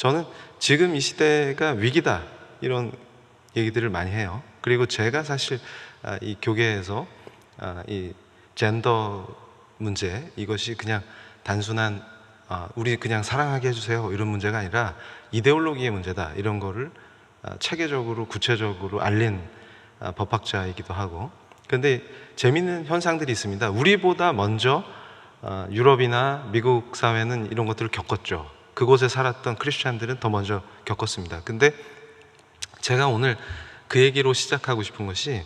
저는 지금 이 시대가 위기다 이런 얘기들을 많이 해요. 그리고 제가 사실 이 교계에서 이 젠더 문제, 이것이 그냥 단순한 우리 그냥 사랑하게 해주세요 이런 문제가 아니라 이데올로기의 문제다 이런 거를 체계적으로 구체적으로 알린 법학자이기도 하고. 근데 재미있는 현상들이 있습니다. 우리보다 먼저 유럽이나 미국 사회는 이런 것들을 겪었죠. 그곳에 살았던 크리스찬들은 더 먼저 겪었습니다. 근데 제가 오늘 그 얘기로 시작하고 싶은 것이,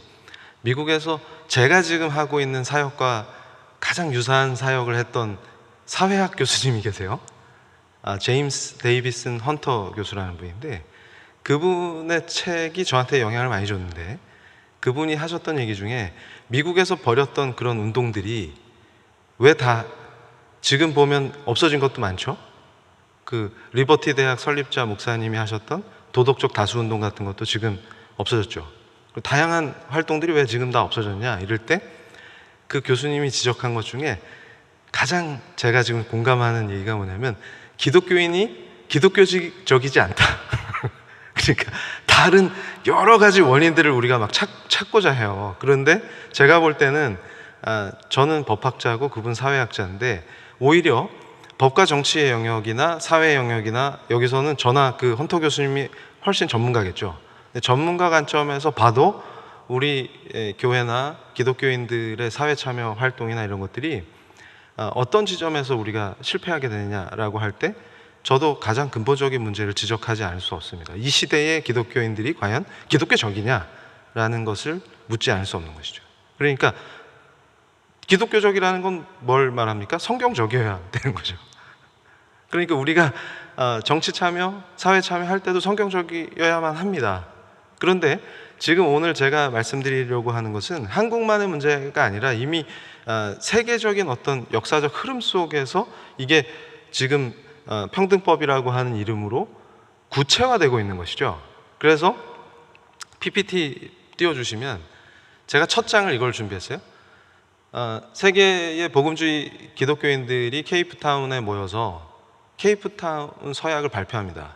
미국에서 제가 지금 하고 있는 사역과 가장 유사한 사역을 했던 사회학 교수님이 계세요. 제임스 데이비슨 헌터 교수라는 분인데, 그분의 책이 저한테 영향을 많이 줬는데, 그분이 하셨던 얘기 중에 미국에서 벌였던 그런 운동들이 왜 다 지금 보면 없어진 것도 많죠. 그 리버티 대학 설립자 목사님이 하셨던 도덕적 다수운동 같은 것도 지금 없어졌죠. 다양한 활동들이 왜 지금 다 없어졌냐 이럴 때 그 교수님이 지적한 것 중에 가장 제가 지금 공감하는 얘기가 뭐냐면, 기독교인이 기독교적이지 않다. 그러니까 다른 여러 가지 원인들을 우리가 막 찾고자 해요. 그런데 제가 볼 때는 저는 법학자고 그분 사회학자인데, 오히려 법과 정치의 영역이나 사회 영역이나 여기서는 저나 그 헌터 교수님이 훨씬 전문가겠죠. 전문가 관점에서 봐도 우리 교회나 기독교인들의 사회 참여 활동이나 이런 것들이 어떤 지점에서 우리가 실패하게 되느냐라고 할 때 저도 가장 근본적인 문제를 지적하지 않을 수 없습니다. 이 시대의 기독교인들이 과연 기독교적이냐라는 것을 묻지 않을 수 없는 것이죠. 그러니까 기독교적이라는 건 뭘 말합니까? 성경적이어야 되는 거죠. 그러니까 우리가 정치 참여, 사회 참여할 때도 성경적이어야만 합니다. 그런데 지금 오늘 제가 말씀드리려고 하는 것은 한국만의 문제가 아니라 이미 세계적인 어떤 역사적 흐름 속에서 이게 지금 평등법이라고 하는 이름으로 구체화되고 있는 것이죠. 그래서 PPT 띄워주시면, 제가 첫 장을 이걸 준비했어요. 세계의 복음주의 기독교인들이 케이프타운에 모여서 케이프타운 서약을 발표합니다.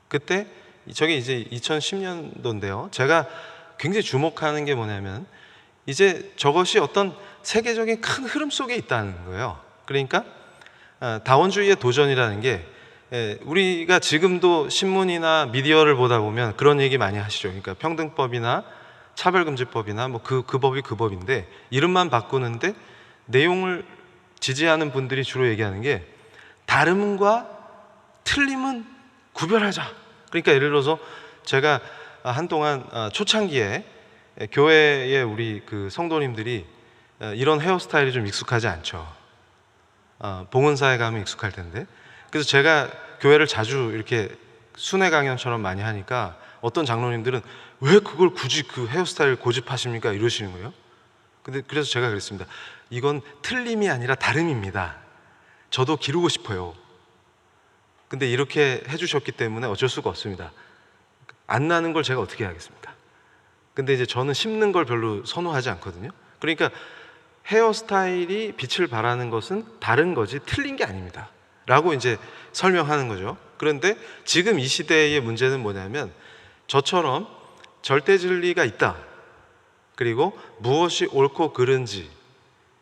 그때 저게 이제 2010년도인데요. 제가 굉장히 주목하는 게 뭐냐면, 이제 저것이 어떤 세계적인 큰 흐름 속에 있다는 거예요. 그러니까 다원주의의 도전이라는 게, 우리가 지금도 신문이나 미디어를 보다 보면 그런 얘기 많이 하시죠. 그러니까 평등법이나 차별금지법이나 뭐 그 법이 그 법인데 이름만 바꾸는데 내용을 지지하는 분들이 주로 얘기하는 게, 다름과 틀림은 구별하자. 그러니까 예를 들어서 제가 한동안 초창기에 교회에 우리 그 성도님들이 이런 헤어스타일이 좀 익숙하지 않죠. 봉헌사에 가면 익숙할 텐데. 그래서 제가 교회를 자주 이렇게 순회 강연처럼 많이 하니까 어떤 장로님들은 왜 그걸 굳이 그 헤어스타일 고집하십니까? 이러시는 거예요. 그래서 제가 그랬습니다. 이건 틀림이 아니라 다름입니다. 저도 기르고 싶어요. 근데 이렇게 해주셨기 때문에 어쩔 수가 없습니다. 안 나는 걸 제가 어떻게 하겠습니까? 근데 이제 저는 심는 걸 별로 선호하지 않거든요. 그러니까 헤어스타일이 빛을 발하는 것은 다른 거지 틀린 게 아닙니다 라고 이제 설명하는 거죠. 그런데 지금 이 시대의 문제는 뭐냐면, 저처럼 절대 진리가 있다, 그리고 무엇이 옳고 그른지,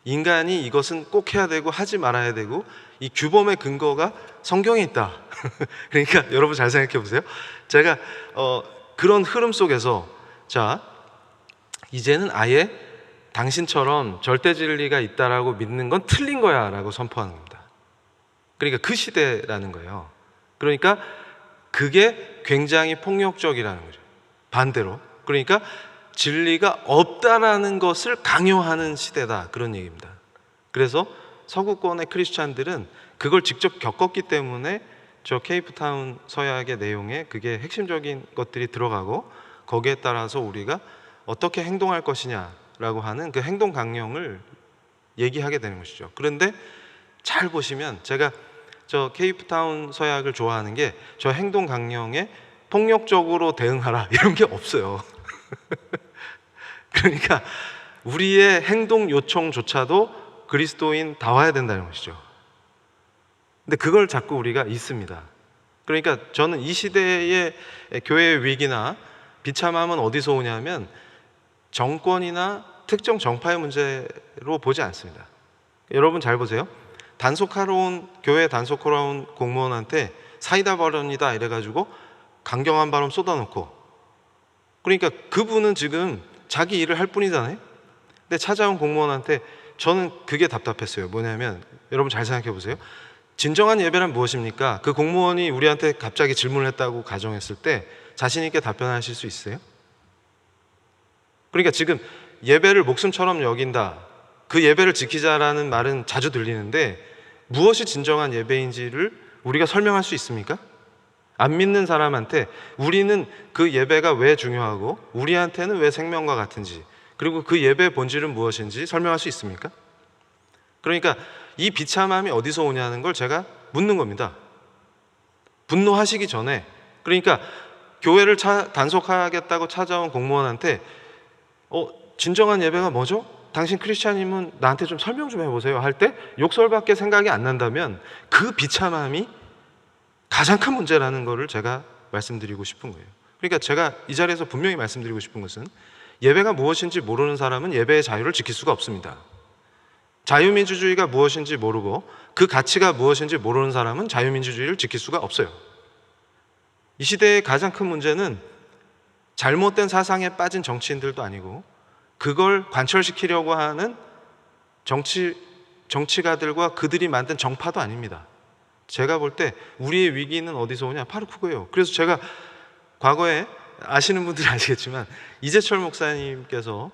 인간이 이것은 꼭 해야 되고 하지 말아야 되고, 이 규범의 근거가 성경에 있다. 그러니까 여러분 잘 생각해 보세요. 제가 그런 흐름 속에서, 자, 이제는 아예 당신처럼 절대 진리가 있다라고 믿는 건 틀린 거야 라고 선포하는 겁니다. 그러니까 그 시대라는 거예요. 그러니까 그게 굉장히 폭력적이라는 거죠. 반대로. 그러니까 진리가 없다라는 것을 강요하는 시대다, 그런 얘기입니다. 그래서 서구권의 크리스찬들은 그걸 직접 겪었기 때문에 저 케이프타운 서약의 내용에 그게 핵심적인 것들이 들어가고, 거기에 따라서 우리가 어떻게 행동할 것이냐라고 하는 그 행동 강령을 얘기하게 되는 것이죠. 그런데 잘 보시면, 제가 저 케이프타운 서약을 좋아하는 게, 저 행동 강령에 폭력적으로 대응하라 이런 게 없어요. 그러니까 우리의 행동 요청조차도 그리스도인 다워야 된다는 것이죠. 근데 그걸 자꾸 우리가 잊습니다. 그러니까 저는 이 시대의 교회의 위기나 비참함은 어디서 오냐면 정권이나 특정 정파의 문제로 보지 않습니다. 여러분 잘 보세요. 교회에 단속하러 온 공무원한테 사이다 발언이다 이래가지고 강경한 발언 쏟아놓고, 그러니까 그분은 지금 자기 일을 할 뿐이잖아요. 근데 찾아온 공무원한테 저는 그게 답답했어요. 뭐냐면 여러분 잘 생각해 보세요. 진정한 예배란 무엇입니까? 그 공무원이 우리한테 갑자기 질문을 했다고 가정했을 때 자신 있게 답변하실 수 있어요? 그러니까 지금 예배를 목숨처럼 여긴다, 그 예배를 지키자라는 말은 자주 들리는데 무엇이 진정한 예배인지를 우리가 설명할 수 있습니까? 안 믿는 사람한테 우리는 그 예배가 왜 중요하고 우리한테는 왜 생명과 같은지, 그리고 그 예배의 본질은 무엇인지 설명할 수 있습니까? 그러니까 이 비참함이 어디서 오냐는 걸 제가 묻는 겁니다. 분노하시기 전에. 그러니까 교회를 단속하겠다고 찾아온 공무원한테 진정한 예배가 뭐죠? 당신 크리스찬이면 나한테 좀 설명 좀 해보세요 할 때 욕설밖에 생각이 안 난다면 그 비참함이 가장 큰 문제라는 것을 제가 말씀드리고 싶은 거예요. 그러니까 제가 이 자리에서 분명히 말씀드리고 싶은 것은 예배가 무엇인지 모르는 사람은 예배의 자유를 지킬 수가 없습니다. 자유민주주의가 무엇인지 모르고 그 가치가 무엇인지 모르는 사람은 자유민주주의를 지킬 수가 없어요. 이 시대의 가장 큰 문제는 잘못된 사상에 빠진 정치인들도 아니고 그걸 관철시키려고 하는 정치가들과 그들이 만든 정파도 아닙니다. 제가 볼 때 우리의 위기는 어디서 오냐? 바로 그거예요. 그래서 제가 과거에 아시는 분들은 아시겠지만 이재철 목사님께서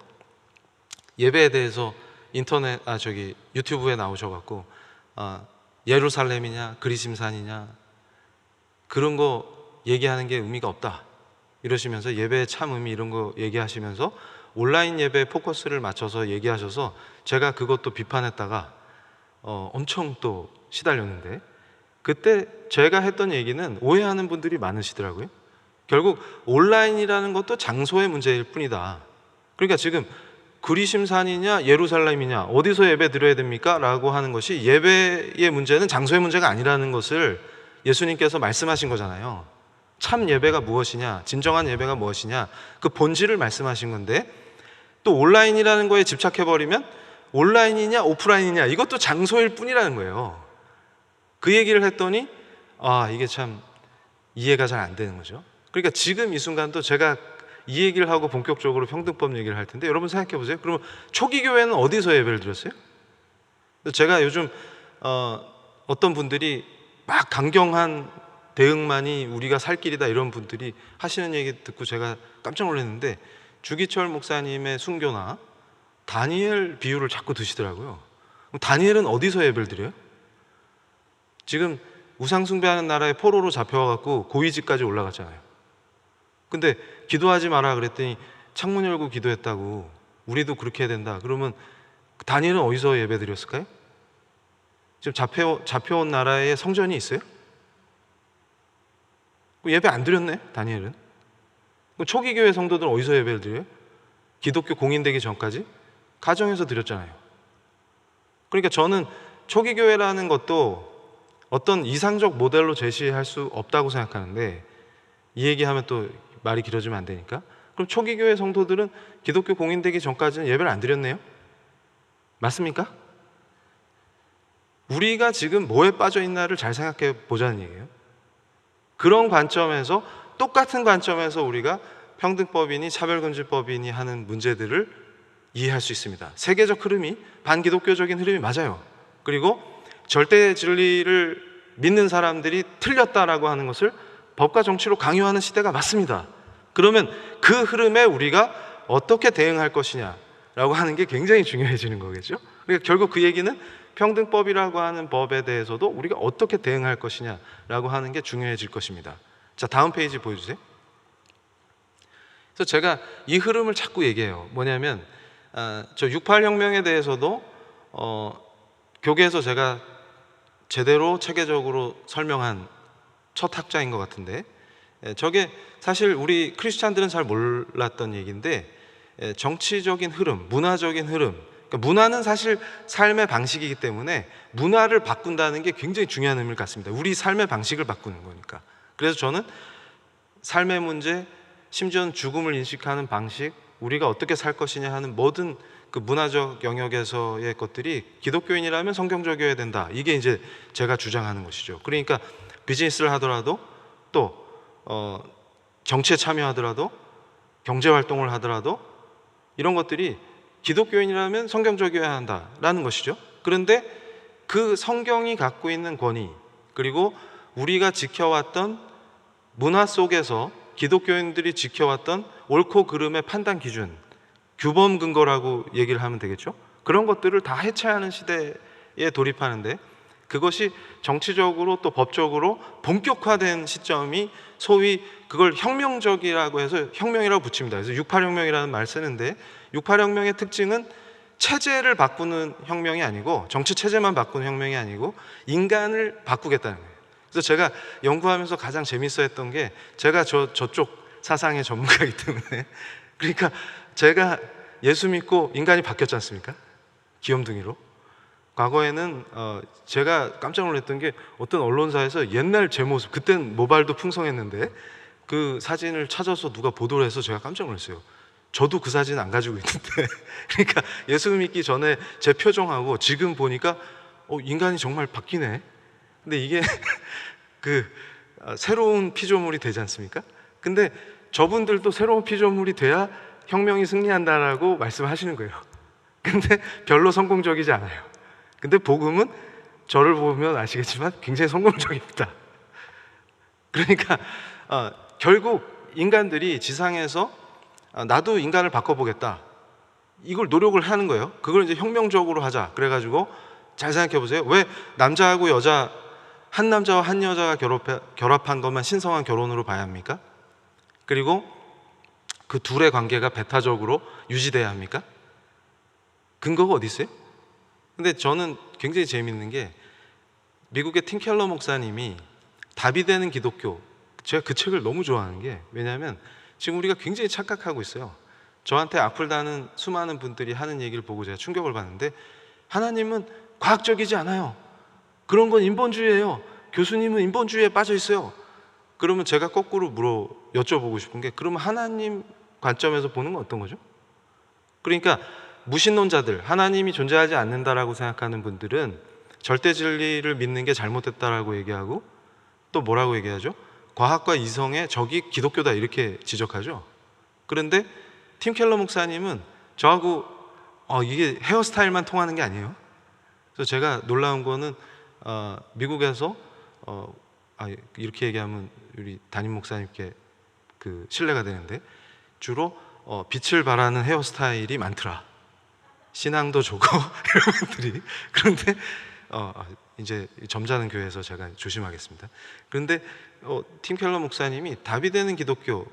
예배에 대해서 유튜브에 나오셔갖고 예루살렘이냐 그리심산이냐 그런 거 얘기하는 게 의미가 없다 이러시면서 예배의 참 의미 이런 거 얘기하시면서 온라인 예배에 포커스를 맞춰서 얘기하셔서 제가 그것도 비판했다가 엄청 또 시달렸는데, 그때 제가 했던 얘기는 오해하는 분들이 많으시더라고요. 결국 온라인이라는 것도 장소의 문제일 뿐이다. 그러니까 지금 그리심산이냐 예루살렘이냐 어디서 예배 드려야 됩니까? 라고 하는 것이 예배의 문제는 장소의 문제가 아니라는 것을 예수님께서 말씀하신 거잖아요. 참 예배가 무엇이냐, 진정한 예배가 무엇이냐, 그 본질을 말씀하신 건데 또 온라인이라는 거에 집착해버리면 온라인이냐 오프라인이냐 이것도 장소일 뿐이라는 거예요. 그 얘기를 했더니 이게 참 이해가 잘 안 되는 거죠. 그러니까 지금 이 순간도 제가 이 얘기를 하고 본격적으로 평등법 얘기를 할 텐데 여러분 생각해 보세요. 그러면 초기 교회는 어디서 예배를 드렸어요? 제가 요즘 어떤 분들이 막 강경한 대응만이 우리가 살 길이다 이런 분들이 하시는 얘기 듣고 제가 깜짝 놀랐는데 주기철 목사님의 순교나 다니엘 비유를 자꾸 드시더라고요. 그럼 다니엘은 어디서 예배를 드려요? 지금 우상숭배하는 나라에 포로로 잡혀와갖고 고위직까지 올라갔잖아요. 근데 기도하지 마라 그랬더니 창문 열고 기도했다고 우리도 그렇게 해야 된다. 그러면 다니엘은 어디서 예배 드렸을까요? 지금 잡혀온 나라에 성전이 있어요? 예배 안 드렸네 다니엘은. 초기 교회 성도들은 어디서 예배를 드려요? 기독교 공인되기 전까지 가정에서 드렸잖아요. 그러니까 저는 초기 교회라는 것도 어떤 이상적 모델로 제시할 수 없다고 생각하는데, 이 얘기하면 또 말이 길어지면 안 되니까, 그럼 초기 교회 성도들은 기독교 공인되기 전까지는 예배를 안 드렸네요? 맞습니까? 우리가 지금 뭐에 빠져 있나를 잘 생각해 보자는 얘기예요. 그런 관점에서, 똑같은 관점에서 우리가 평등법이니 차별금지법이니 하는 문제들을 이해할 수 있습니다. 세계적 흐름이 반기독교적인 흐름이 맞아요. 그리고 절대 진리를 믿는 사람들이 틀렸다라고 하는 것을 법과 정치로 강요하는 시대가 맞습니다. 그러면 그 흐름에 우리가 어떻게 대응할 것이냐라고 하는 게 굉장히 중요해지는 거겠죠. 그러니까 결국 그 얘기는 평등법이라고 하는 법에 대해서도 우리가 어떻게 대응할 것이냐라고 하는 게 중요해질 것입니다. 자, 다음 페이지 보여주세요. 그래서 제가 이 흐름을 자꾸 얘기해요. 뭐냐면 저 68혁명에 대해서도 교계에서 제가 제대로 체계적으로 설명한 첫 학자인 것 같은데, 저게 사실 우리 크리스찬들은 잘 몰랐던 얘기인데, 정치적인 흐름, 문화적인 흐름, 그러니까 문화는 사실 삶의 방식이기 때문에 문화를 바꾼다는 게 굉장히 중요한 의미를 갖습니다. 우리 삶의 방식을 바꾸는 거니까. 그래서 저는 삶의 문제, 심지어는 죽음을 인식하는 방식, 우리가 어떻게 살 것이냐 하는 모든 그 문화적 영역에서의 것들이 기독교인이라면 성경적이어야 된다. 이게 이제 제가 주장하는 것이죠. 그러니까 비즈니스를 하더라도 또 정치에 참여하더라도 경제 활동을 하더라도 이런 것들이 기독교인이라면 성경적이어야 한다라는 것이죠. 그런데 그 성경이 갖고 있는 권위, 그리고 우리가 지켜왔던 문화 속에서 기독교인들이 지켜왔던 옳고 그름의 판단 기준, 규범 근거라고 얘기를 하면 되겠죠. 그런 것들을 다 해체하는 시대에 돌입하는데, 그것이 정치적으로 또 법적으로 본격화된 시점이 소위 그걸 혁명적이라고 해서 혁명이라고 붙입니다. 그래서 68혁명이라는 말 쓰는데, 68혁명의 특징은 체제를 바꾸는 혁명이 아니고, 정치 체제만 바꾸는 혁명이 아니고 인간을 바꾸겠다는 거예요. 그래서 제가 연구하면서 가장 재밌어 했던 게, 제가 저쪽 사상의 전문가이기 때문에 그러니까 제가 예수 믿고 인간이 바뀌었지 않습니까? 귀염둥이로. 과거에는 제가 깜짝 놀랐던 게, 어떤 언론사에서 옛날 제 모습, 그땐 모바일도 풍성했는데 그 사진을 찾아서 누가 보도를 해서 제가 깜짝 놀랐어요. 저도 그 사진 안 가지고 있는데 그러니까 예수 믿기 전에 제 표정하고 지금 보니까 인간이 정말 바뀌네. 근데 이게 새로운 피조물이 되지 않습니까? 근데 저분들도 새로운 피조물이 돼야 혁명이 승리한다라고 말씀하시는 거예요. 근데 별로 성공적이지 않아요. 근데 복음은 저를 보면 아시겠지만 굉장히 성공적입니다. 그러니까 결국 인간들이 지상에서 나도 인간을 바꿔보겠다, 이걸 노력을 하는 거예요. 그걸 이제 혁명적으로 하자. 그래가지고 잘 생각해 보세요. 왜 남자하고 여자, 한 남자와 한 여자가 결합한 것만 신성한 결혼으로 봐야 합니까? 그리고 그 둘의 관계가 배타적으로 유지돼야 합니까? 근거가 어디 있어요? 근데 저는 굉장히 재미있는 게, 미국의 팀 켈러 목사님이 답이 되는 기독교, 제가 그 책을 너무 좋아하는 게, 왜냐하면 지금 우리가 굉장히 착각하고 있어요. 저한테 악플 다는 수많은 분들이 하는 얘기를 보고 제가 충격을 받는데, 하나님은 과학적이지 않아요. 그런 건 인본주의예요. 교수님은 인본주의에 빠져 있어요. 그러면 제가 거꾸로 여쭤보고 싶은 게, 그러면 하나님 관점에서 보는 건 어떤 거죠? 그러니까 무신론자들, 하나님이 존재하지 않는다라고 생각하는 분들은 절대 진리를 믿는 게 잘못됐다라고 얘기하고, 또 뭐라고 얘기하죠? 과학과 이성의 적이 기독교다, 이렇게 지적하죠. 그런데 팀 켈러 목사님은 저하고 이게 헤어스타일만 통하는 게 아니에요. 그래서 제가 놀라운 거는 미국에서 이렇게 얘기하면 우리 담임 목사님께 신뢰가 되는데, 주로 빛을 발하는 헤어스타일이 많더라. 신앙도 좋고 이런 분들이. 그런데 이제 점잖은 교회에서 제가 조심하겠습니다. 그런데 팀 켈러 목사님이 답이 되는 기독교,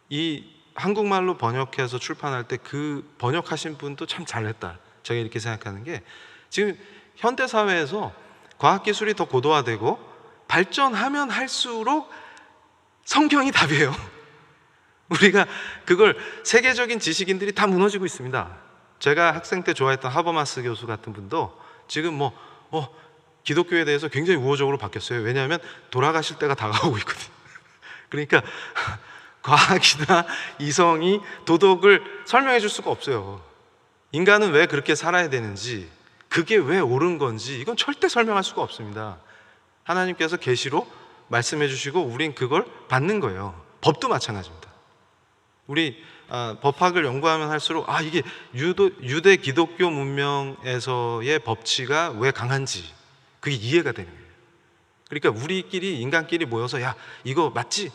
이 한국말로 번역해서 출판할 때 그 번역하신 분도 참 잘했다, 제가 이렇게 생각하는 게, 지금 현대 사회에서 과학기술이 더 고도화되고 발전하면 할수록 성경이 답이에요. 우리가 그걸 세계적인 지식인들이 다 무너지고 있습니다. 제가 학생 때 좋아했던 하버마스 교수 같은 분도 지금 기독교에 대해서 굉장히 우호적으로 바뀌었어요. 왜냐하면 돌아가실 때가 다가오고 있거든요. 그러니까 과학이나 이성이 도덕을 설명해 줄 수가 없어요. 인간은 왜 그렇게 살아야 되는지, 그게 왜 옳은 건지, 이건 절대 설명할 수가 없습니다. 하나님께서 계시로 말씀해 주시고 우린 그걸 받는 거예요. 법도 마찬가지입니다. 우리 법학을 연구하면 할수록 이게 유대 기독교 문명에서의 법치가 왜 강한지 그게 이해가 되는 거예요. 그러니까 우리끼리, 인간끼리 모여서 야 이거 맞지?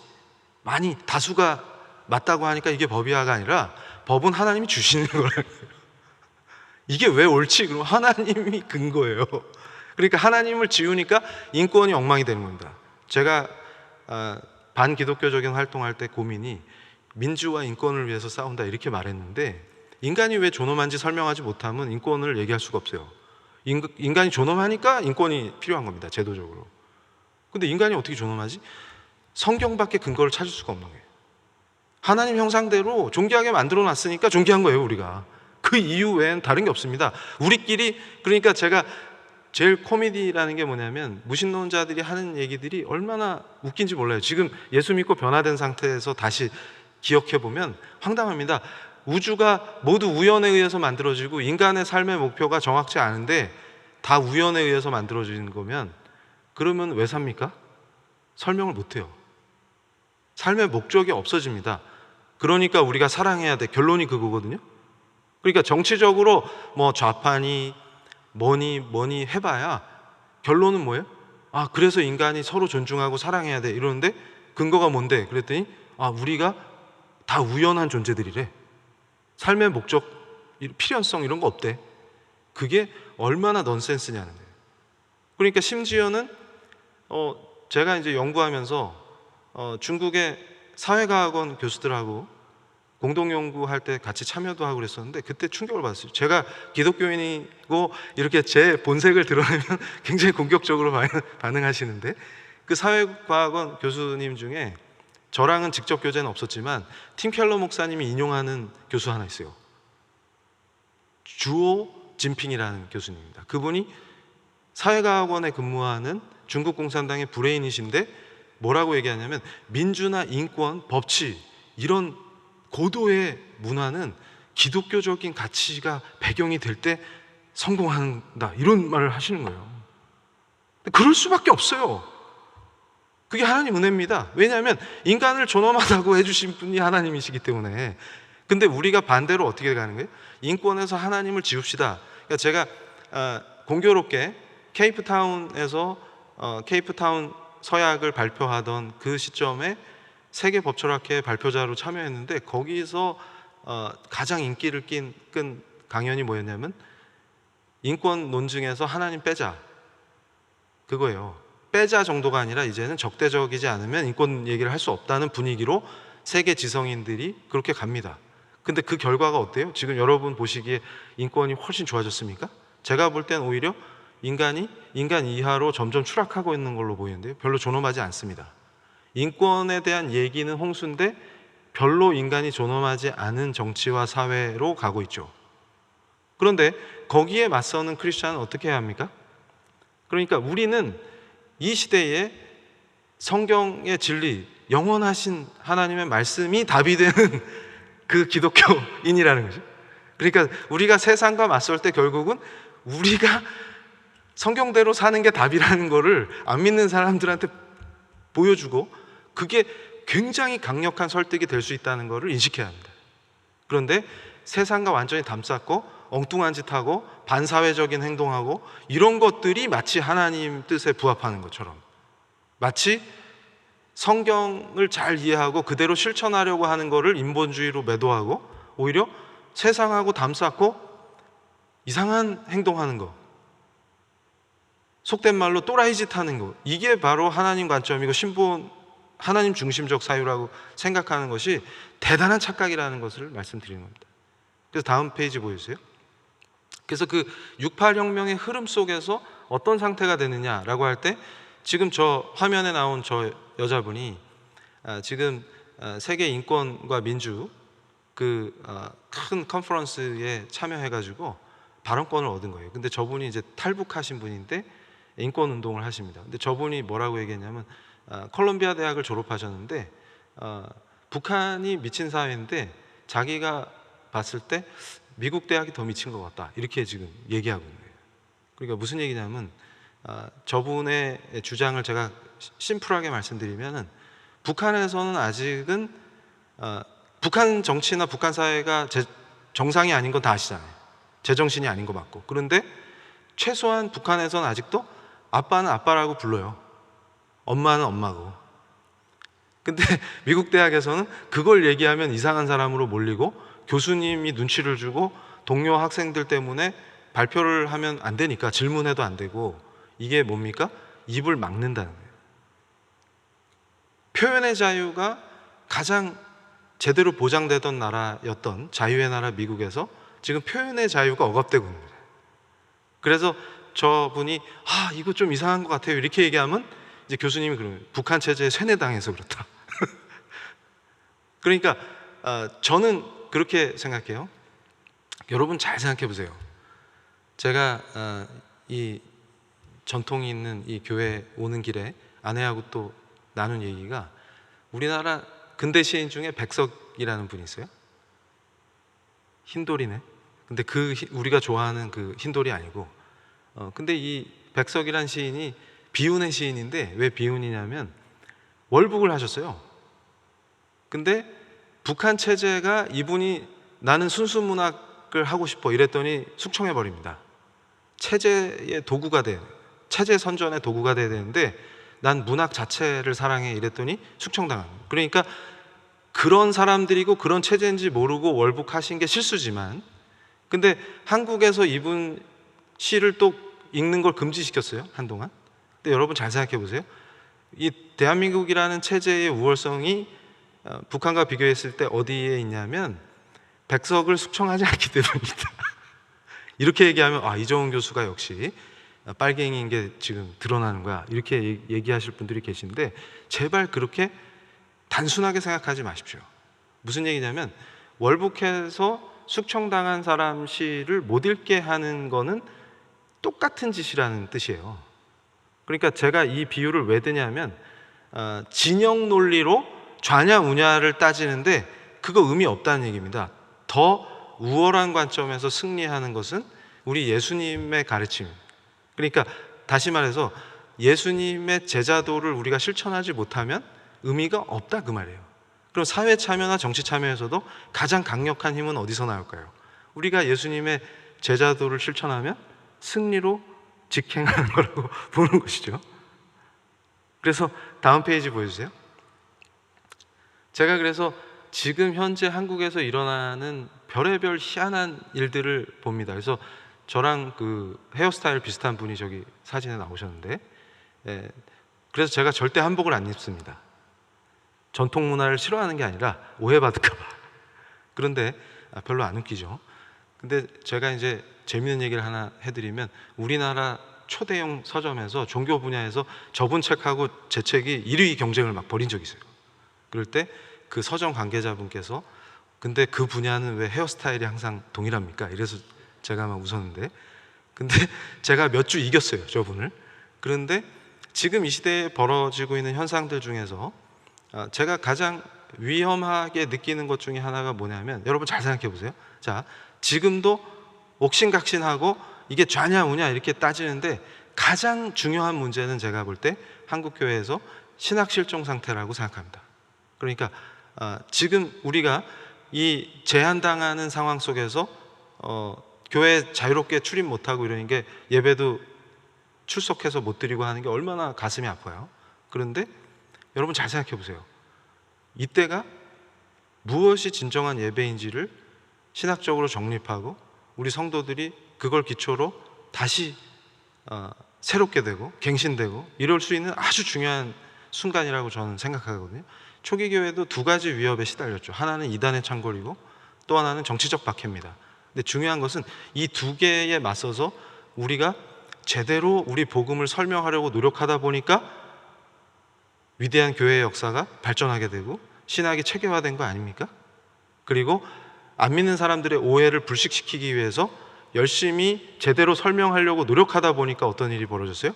많이 다수가 맞다고 하니까 이게 법이야가 아니라, 법은 하나님이 주시는 거예요. 이게 왜 옳지? 그럼 하나님이 근거예요. 그러니까 하나님을 지우니까 인권이 엉망이 되는 겁니다. 제가 반기독교적인 활동할 때 고민이, 민주와 인권을 위해서 싸운다 이렇게 말했는데, 인간이 왜 존엄한지 설명하지 못하면 인권을 얘기할 수가 없어요. 인간이 존엄하니까 인권이 필요한 겁니다, 제도적으로. 근데 인간이 어떻게 존엄하지? 성경밖에 근거를 찾을 수가 없는 거예요. 하나님 형상대로 존귀하게 만들어 놨으니까 존귀한 거예요, 우리가. 그 이유 외엔 다른 게 없습니다. 우리끼리, 그러니까 제가 제일 코미디라는 게 뭐냐면 무신론자들이 하는 얘기들이 얼마나 웃긴지 몰라요. 지금 예수 믿고 변화된 상태에서 다시 기억해 보면 황당합니다. 우주가 모두 우연에 의해서 만들어지고 인간의 삶의 목표가 정확치 않은데 다 우연에 의해서 만들어지는 거면 그러면 왜 삽니까? 설명을 못 해요. 삶의 목적이 없어집니다. 그러니까 우리가 사랑해야 돼. 결론이 그거거든요. 그러니까 정치적으로 뭐 좌파니 뭐니 해봐야 결론은 뭐예요? 아, 그래서 인간이 서로 존중하고 사랑해야 돼 이러는데 근거가 뭔데? 그랬더니 아, 우리가 다 우연한 존재들이래. 삶의 목적, 필연성 이런 거 없대. 그게 얼마나 넌센스냐는 거예요. 그러니까 심지어는 제가 이제 연구하면서 중국의 사회과학원 교수들하고 공동 연구할 때 같이 참여도 하고 그랬었는데 그때 충격을 받았어요. 제가 기독교인이고 이렇게 제 본색을 드러내면 굉장히 공격적으로 반응하시는데 그 사회과학원 교수님 중에 저랑은 직접 교제는 없었지만 팀 켈러 목사님이 인용하는 교수 하나 있어요. 주오 진핑이라는 교수님입니다. 그분이 사회과학원에 근무하는 중국 공산당의 브레인이신데 뭐라고 얘기하냐면 민주나 인권, 법치 이런 고도의 문화는 기독교적인 가치가 배경이 될 때 성공한다 이런 말을 하시는 거예요. 그럴 수밖에 없어요. 그게 하나님 은혜입니다. 왜냐하면 인간을 존엄하다고 해주신 분이 하나님이시기 때문에. 근데 우리가 반대로 어떻게 가는 거예요? 인권에서 하나님을 지웁시다. 그러니까 제가 공교롭게 케이프타운에서 케이프타운 서약을 발표하던 그 시점에 세계법철학회 발표자로 참여했는데 거기서 가장 인기를 끈 강연이 뭐였냐면 인권 논증에서 하나님 빼자 그거예요. 빼자 정도가 아니라 이제는 적대적이지 않으면 인권 얘기를 할 수 없다는 분위기로 세계 지성인들이 그렇게 갑니다. 근데 그 결과가 어때요? 지금 여러분 보시기에 인권이 훨씬 좋아졌습니까? 제가 볼 땐 오히려 인간 이하로 점점 추락하고 있는 걸로 보이는데요. 별로 존엄하지 않습니다. 인권에 대한 얘기는 홍수인데 별로 인간이 존엄하지 않은 정치와 사회로 가고 있죠. 그런데 거기에 맞서는 크리스찬은 어떻게 해야 합니까? 그러니까 우리는 이 시대에 성경의 진리, 영원하신 하나님의 말씀이 답이 되는 그 기독교인이라는 거죠. 그러니까 우리가 세상과 맞설 때 결국은 우리가 성경대로 사는 게 답이라는 거를 안 믿는 사람들한테 보여주고 그게 굉장히 강력한 설득이 될 수 있다는 것을 인식해야 합니다. 그런데 세상과 완전히 담쌓고 엉뚱한 짓 하고 반사회적인 행동하고 이런 것들이 마치 하나님 뜻에 부합하는 것처럼 마치 성경을 잘 이해하고 그대로 실천하려고 하는 것을 인본주의로 매도하고 오히려 세상하고 담쌓고 이상한 행동하는 거 속된 말로 또라이 짓 하는 거 이게 바로 하나님 관점이고 하나님 중심적 사유라고 생각하는 것이 대단한 착각이라는 것을 말씀드리는 겁니다. 그래서 다음 페이지 보여주세요. 그래서 그 68혁명의 흐름 속에서 어떤 상태가 되느냐라고 할 때 지금 저 화면에 나온 저 여자분이 지금 세계 인권과 민주 그 큰 컨퍼런스에 참여해가지고 발언권을 얻은 거예요. 근데 저분이 이제 탈북하신 분인데 인권 운동을 하십니다. 근데 저분이 뭐라고 얘기했냐면 콜롬비아 대학을 졸업하셨는데 북한이 미친 사회인데 자기가 봤을 때 미국 대학이 더 미친 것 같다 이렇게 지금 얘기하고 있는 거예요. 그러니까 무슨 얘기냐면 저분의 주장을 제가 심플하게 말씀드리면은 북한에서는 아직은 북한 정치나 북한 사회가 정상이 아닌 건 다 아시잖아요. 제정신이 아닌 거 맞고. 그런데 최소한 북한에서는 아직도 아빠는 아빠라고 불러요. 엄마는 엄마고. 근데 미국 대학에서는 그걸 얘기하면 이상한 사람으로 몰리고 교수님이 눈치를 주고 동료 학생들 때문에 발표를 하면 안 되니까 질문해도 안 되고 이게 뭡니까? 입을 막는다는 거예요. 표현의 자유가 가장 제대로 보장되던 나라였던 자유의 나라 미국에서 지금 표현의 자유가 억압되고 있는 거예요. 그래서 저분이 이거 좀 이상한 것 같아요 이렇게 얘기하면 이제 교수님이 그러면 북한 체제에 세뇌당해서 그렇다. 그러니까 저는 그렇게 생각해요. 여러분 잘 생각해 보세요. 제가 이 전통이 있는 이 교회 오는 길에 아내하고 또 나눈 얘기가, 우리나라 근대 시인 중에 백석이라는 분이 있어요. 흰돌이네. 근데 우리가 좋아하는 그 흰돌이 아니고, 근데 이 백석이란 시인이 비운의 시인인데, 왜 비운이냐면 월북을 하셨어요. 근데 북한 체제가 이분이 나는 순수 문학을 하고 싶어 이랬더니 숙청해 버립니다. 체제의 도구가 체제 선전의 도구가 돼야 되는데 난 문학 자체를 사랑해 이랬더니 숙청당한 거예요. 그러니까 그런 사람들이고 그런 체제인지 모르고 월북하신 게 실수지만, 근데 한국에서 이분 시를 또 읽는 걸 금지시켰어요, 한동안. 근데 여러분 잘 생각해 보세요. 이 대한민국이라는 체제의 우월성이 북한과 비교했을 때 어디에 있냐면 백석을 숙청하지 않기 때문입니다. 이렇게 얘기하면 이정훈 교수가 역시 빨갱이인 게 지금 드러나는 거야, 이렇게 얘기하실 분들이 계신데, 제발 그렇게 단순하게 생각하지 마십시오. 무슨 얘기냐면 월북해서 숙청당한 사람 시를 못 읽게 하는 거는 똑같은 짓이라는 뜻이에요. 그러니까 제가 이 비유를 왜 드냐면 진영 논리로 좌냐 우냐를 따지는데 그거 의미 없다는 얘기입니다. 더 우월한 관점에서 승리하는 것은 우리 예수님의 가르침. 그러니까 다시 말해서 예수님의 제자도를 우리가 실천하지 못하면 의미가 없다, 그 말이에요. 그럼 사회 참여나 정치 참여에서도 가장 강력한 힘은 어디서 나올까요? 우리가 예수님의 제자도를 실천하면 승리로 직행하는 거라고 보는 것이죠. 그래서 다음 페이지 보여주세요. 제가 그래서 지금 현재 한국에서 일어나는 별의별 희한한 일들을 봅니다. 그래서 저랑 그 헤어스타일 비슷한 분이 저기 사진에 나오셨는데, 그래서 제가 절대 한복을 안 입습니다. 전통 문화를 싫어하는 게 아니라 오해받을까 봐. 그런데 별로 안 웃기죠. 근데 제가 이제 재미있는 얘기를 하나 해드리면, 우리나라 초대형 서점에서 종교 분야에서 저분 책하고 제 책이 1위 경쟁을 막 벌인 적이 있어요. 그럴 때 그 서점 관계자분께서 근데 그 분야는 왜 헤어스타일이 항상 동일합니까? 이래서 제가 막 웃었는데, 근데 제가 몇 주 이겼어요, 저분을. 그런데 지금 이 시대에 벌어지고 있는 현상들 중에서 제가 가장 위험하게 느끼는 것 중에 하나가 뭐냐면, 여러분 잘 생각해 보세요. 자, 지금도 옥신각신하고 이게 좌냐 우냐 이렇게 따지는데 가장 중요한 문제는 제가 볼 때 한국 교회에서 신학 실종 상태라고 생각합니다. 그러니까 지금 우리가 이 제한당하는 상황 속에서 교회에 자유롭게 출입 못하고 이러는 게, 예배도 출석해서 못 드리고 하는 게 얼마나 가슴이 아파요. 그런데 여러분 잘 생각해 보세요. 이때가 무엇이 진정한 예배인지를 신학적으로 정립하고 우리 성도들이 그걸 기초로 다시 새롭게 되고 갱신되고 이럴 수 있는 아주 중요한 순간이라고 저는 생각하거든요. 초기 교회도 두 가지 위협에 시달렸죠. 하나는 이단의 창궐이고 또 하나는 정치적 박해입니다. 근데 중요한 것은 이 두 개에 맞서서 우리가 제대로 우리 복음을 설명하려고 노력하다 보니까 위대한 교회의 역사가 발전하게 되고 신학이 체계화된 거 아닙니까? 그리고 안 믿는 사람들의 오해를 불식시키기 위해서 열심히 제대로 설명하려고 노력하다 보니까 어떤 일이 벌어졌어요?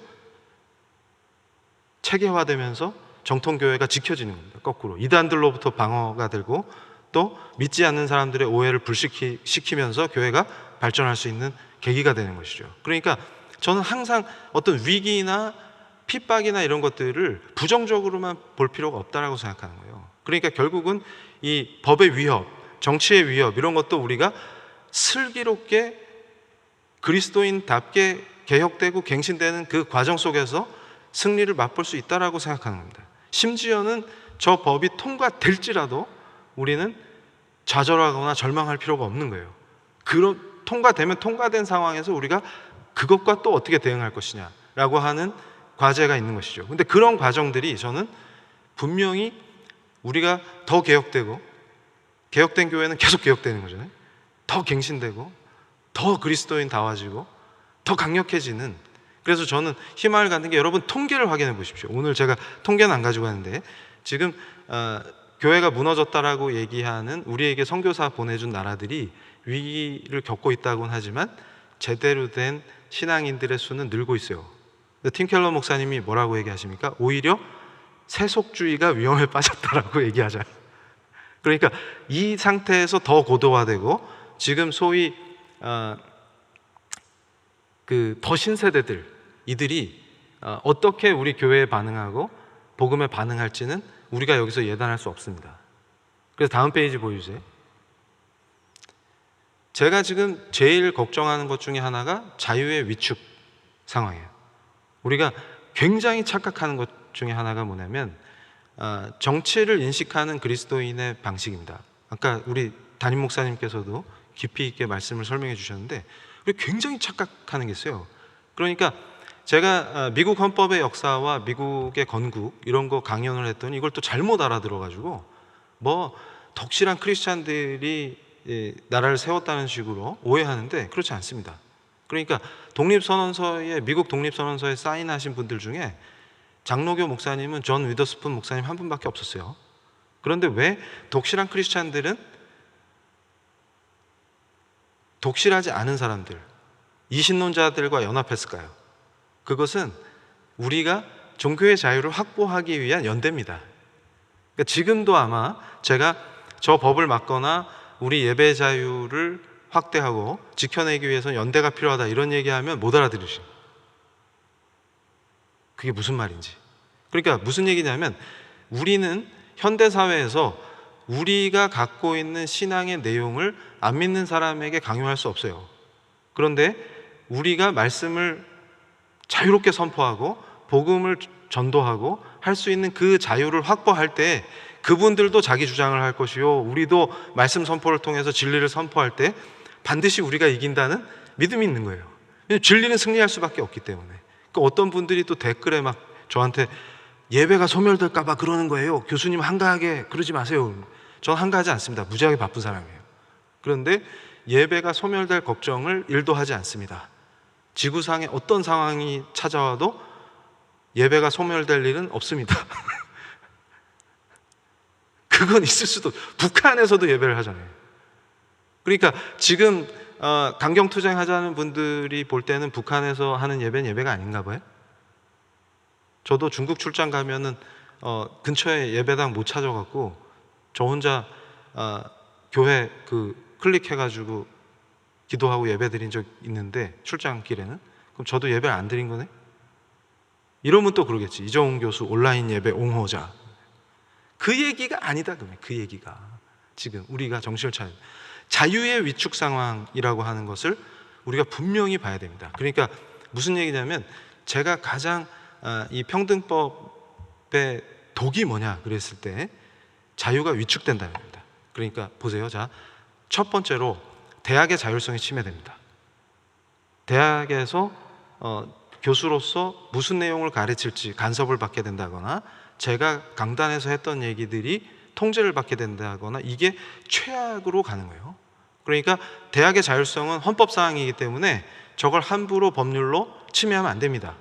체계화되면서 정통교회가 지켜지는 겁니다. 거꾸로 이단들로부터 방어가 되고 또 믿지 않는 사람들의 오해를 불식시키면서 교회가 발전할 수 있는 계기가 되는 것이죠. 그러니까 저는 항상 어떤 위기나 핍박이나 이런 것들을 부정적으로만 볼 필요가 없다라고 생각하는 거예요. 그러니까 결국은 이 법의 위협, 정치의 위협 이런 것도 우리가 슬기롭게 그리스도인답게 개혁되고 갱신되는 그 과정 속에서 승리를 맛볼 수 있다라고 생각하는 겁니다. 심지어는 저 법이 통과될지라도 우리는 좌절하거나 절망할 필요가 없는 거예요. 그런 통과되면 통과된 상황에서 우리가 그것과 또 어떻게 대응할 것이냐라고 하는 과제가 있는 것이죠. 근데 그런 과정들이 저는 분명히 우리가 더 개혁되고, 개혁된 교회는 계속 개혁되는 거잖아요. 더 갱신되고 더 그리스도인다워지고 더 강력해지는, 그래서 저는 희망을 갖는 게, 여러분 통계를 확인해 보십시오. 오늘 제가 통계는 안 가지고 왔는데 지금 교회가 무너졌다라고 얘기하는, 우리에게 선교사 보내준 나라들이 위기를 겪고 있다고는 하지만 제대로 된 신앙인들의 수는 늘고 있어요. 팀 켈러 목사님이 뭐라고 얘기하십니까? 오히려 세속주의가 위험에 빠졌다라고 얘기하잖아요. 그러니까 이 상태에서 더 고도화되고 지금 소위 더 신세대들 이들이 어떻게 우리 교회에 반응하고 복음에 반응할지는 우리가 여기서 예단할 수 없습니다. 그래서 다음 페이지 보여주세요. 제가 지금 제일 걱정하는 것 중에 하나가 자유의 위축 상황이에요. 우리가 굉장히 착각하는 것 중에 하나가 뭐냐면 정치를 인식하는 그리스도인의 방식입니다. 아까 우리 담임 목사님께서도 깊이 있게 말씀을 설명해 주셨는데 우리 굉장히 착각하는 게 있어요. 그러니까 제가 미국 헌법의 역사와 미국의 건국 이런 거 강연을 했더니 이걸 또 잘못 알아들어가지고 뭐 덕실한 크리스찬들이 나라를 세웠다는 식으로 오해하는데 그렇지 않습니다. 그러니까 독립선언서에 미국 독립선언서에 사인하신 분들 중에 장로교 목사님은 존 위더스푼 목사님 한 분밖에 없었어요. 그런데 왜 독실한 크리스찬들은 독실하지 않은 사람들, 이신론자들과 연합했을까요? 그것은 우리가 종교의 자유를 확보하기 위한 연대입니다. 그러니까 지금도 아마 제가 저 법을 막거나 우리 예배 자유를 확대하고 지켜내기 위해서는 연대가 필요하다 이런 얘기하면 못 알아들으십니다. 그게 무슨 말인지. 그러니까 무슨 얘기냐면 우리는 현대사회에서 우리가 갖고 있는 신앙의 내용을 안 믿는 사람에게 강요할 수 없어요. 그런데 우리가 말씀을 자유롭게 선포하고 복음을 전도하고 할 수 있는 그 자유를 확보할 때 그분들도 자기 주장을 할 것이요 우리도 말씀 선포를 통해서 진리를 선포할 때 반드시 우리가 이긴다는 믿음이 있는 거예요. 진리는 승리할 수밖에 없기 때문에. 그러니까 어떤 분들이 또 댓글에 막 저한테 예배가 소멸될까 봐 그러는 거예요. 교수님 한가하게 그러지 마세요. 전 한가하지 않습니다. 무지하게 바쁜 사람이에요. 그런데 예배가 소멸될 걱정을 1도 하지 않습니다. 지구상에 어떤 상황이 찾아와도 예배가 소멸될 일은 없습니다. 그건 있을 수도. 북한에서도 예배를 하잖아요. 그러니까 지금 강경투쟁 하자는 분들이 볼 때는 북한에서 하는 예배는 예배가 아닌가 봐요. 저도 중국 출장 가면은 근처에 예배당 못 찾아갖고 저 혼자 교회 클릭해가지고 기도하고 예배 드린 적 있는데 출장길에는. 그럼 저도 예배를 안 드린 거네? 이러면 또 그러겠지. 이정훈 교수 온라인 예배 옹호자. 그 얘기가 아니다. 그러면 그 얘기가 지금 우리가 정신을 차려 자유의 위축 상황이라고 하는 것을 우리가 분명히 봐야 됩니다. 그러니까 무슨 얘기냐면 제가 가장 이 평등법의 독이 뭐냐 그랬을 때 자유가 위축된다는 겁니다. 그러니까 보세요. 자, 첫 번째로 대학의 자율성이 침해됩니다. 대학에서 교수로서 무슨 내용을 가르칠지 간섭을 받게 된다거나 제가 강단에서 했던 얘기들이 통제를 받게 된다거나 이게 최악으로 가는 거예요. 그러니까 대학의 자율성은 헌법사항이기 때문에 저걸 함부로 법률로 침해하면 안 됩니다.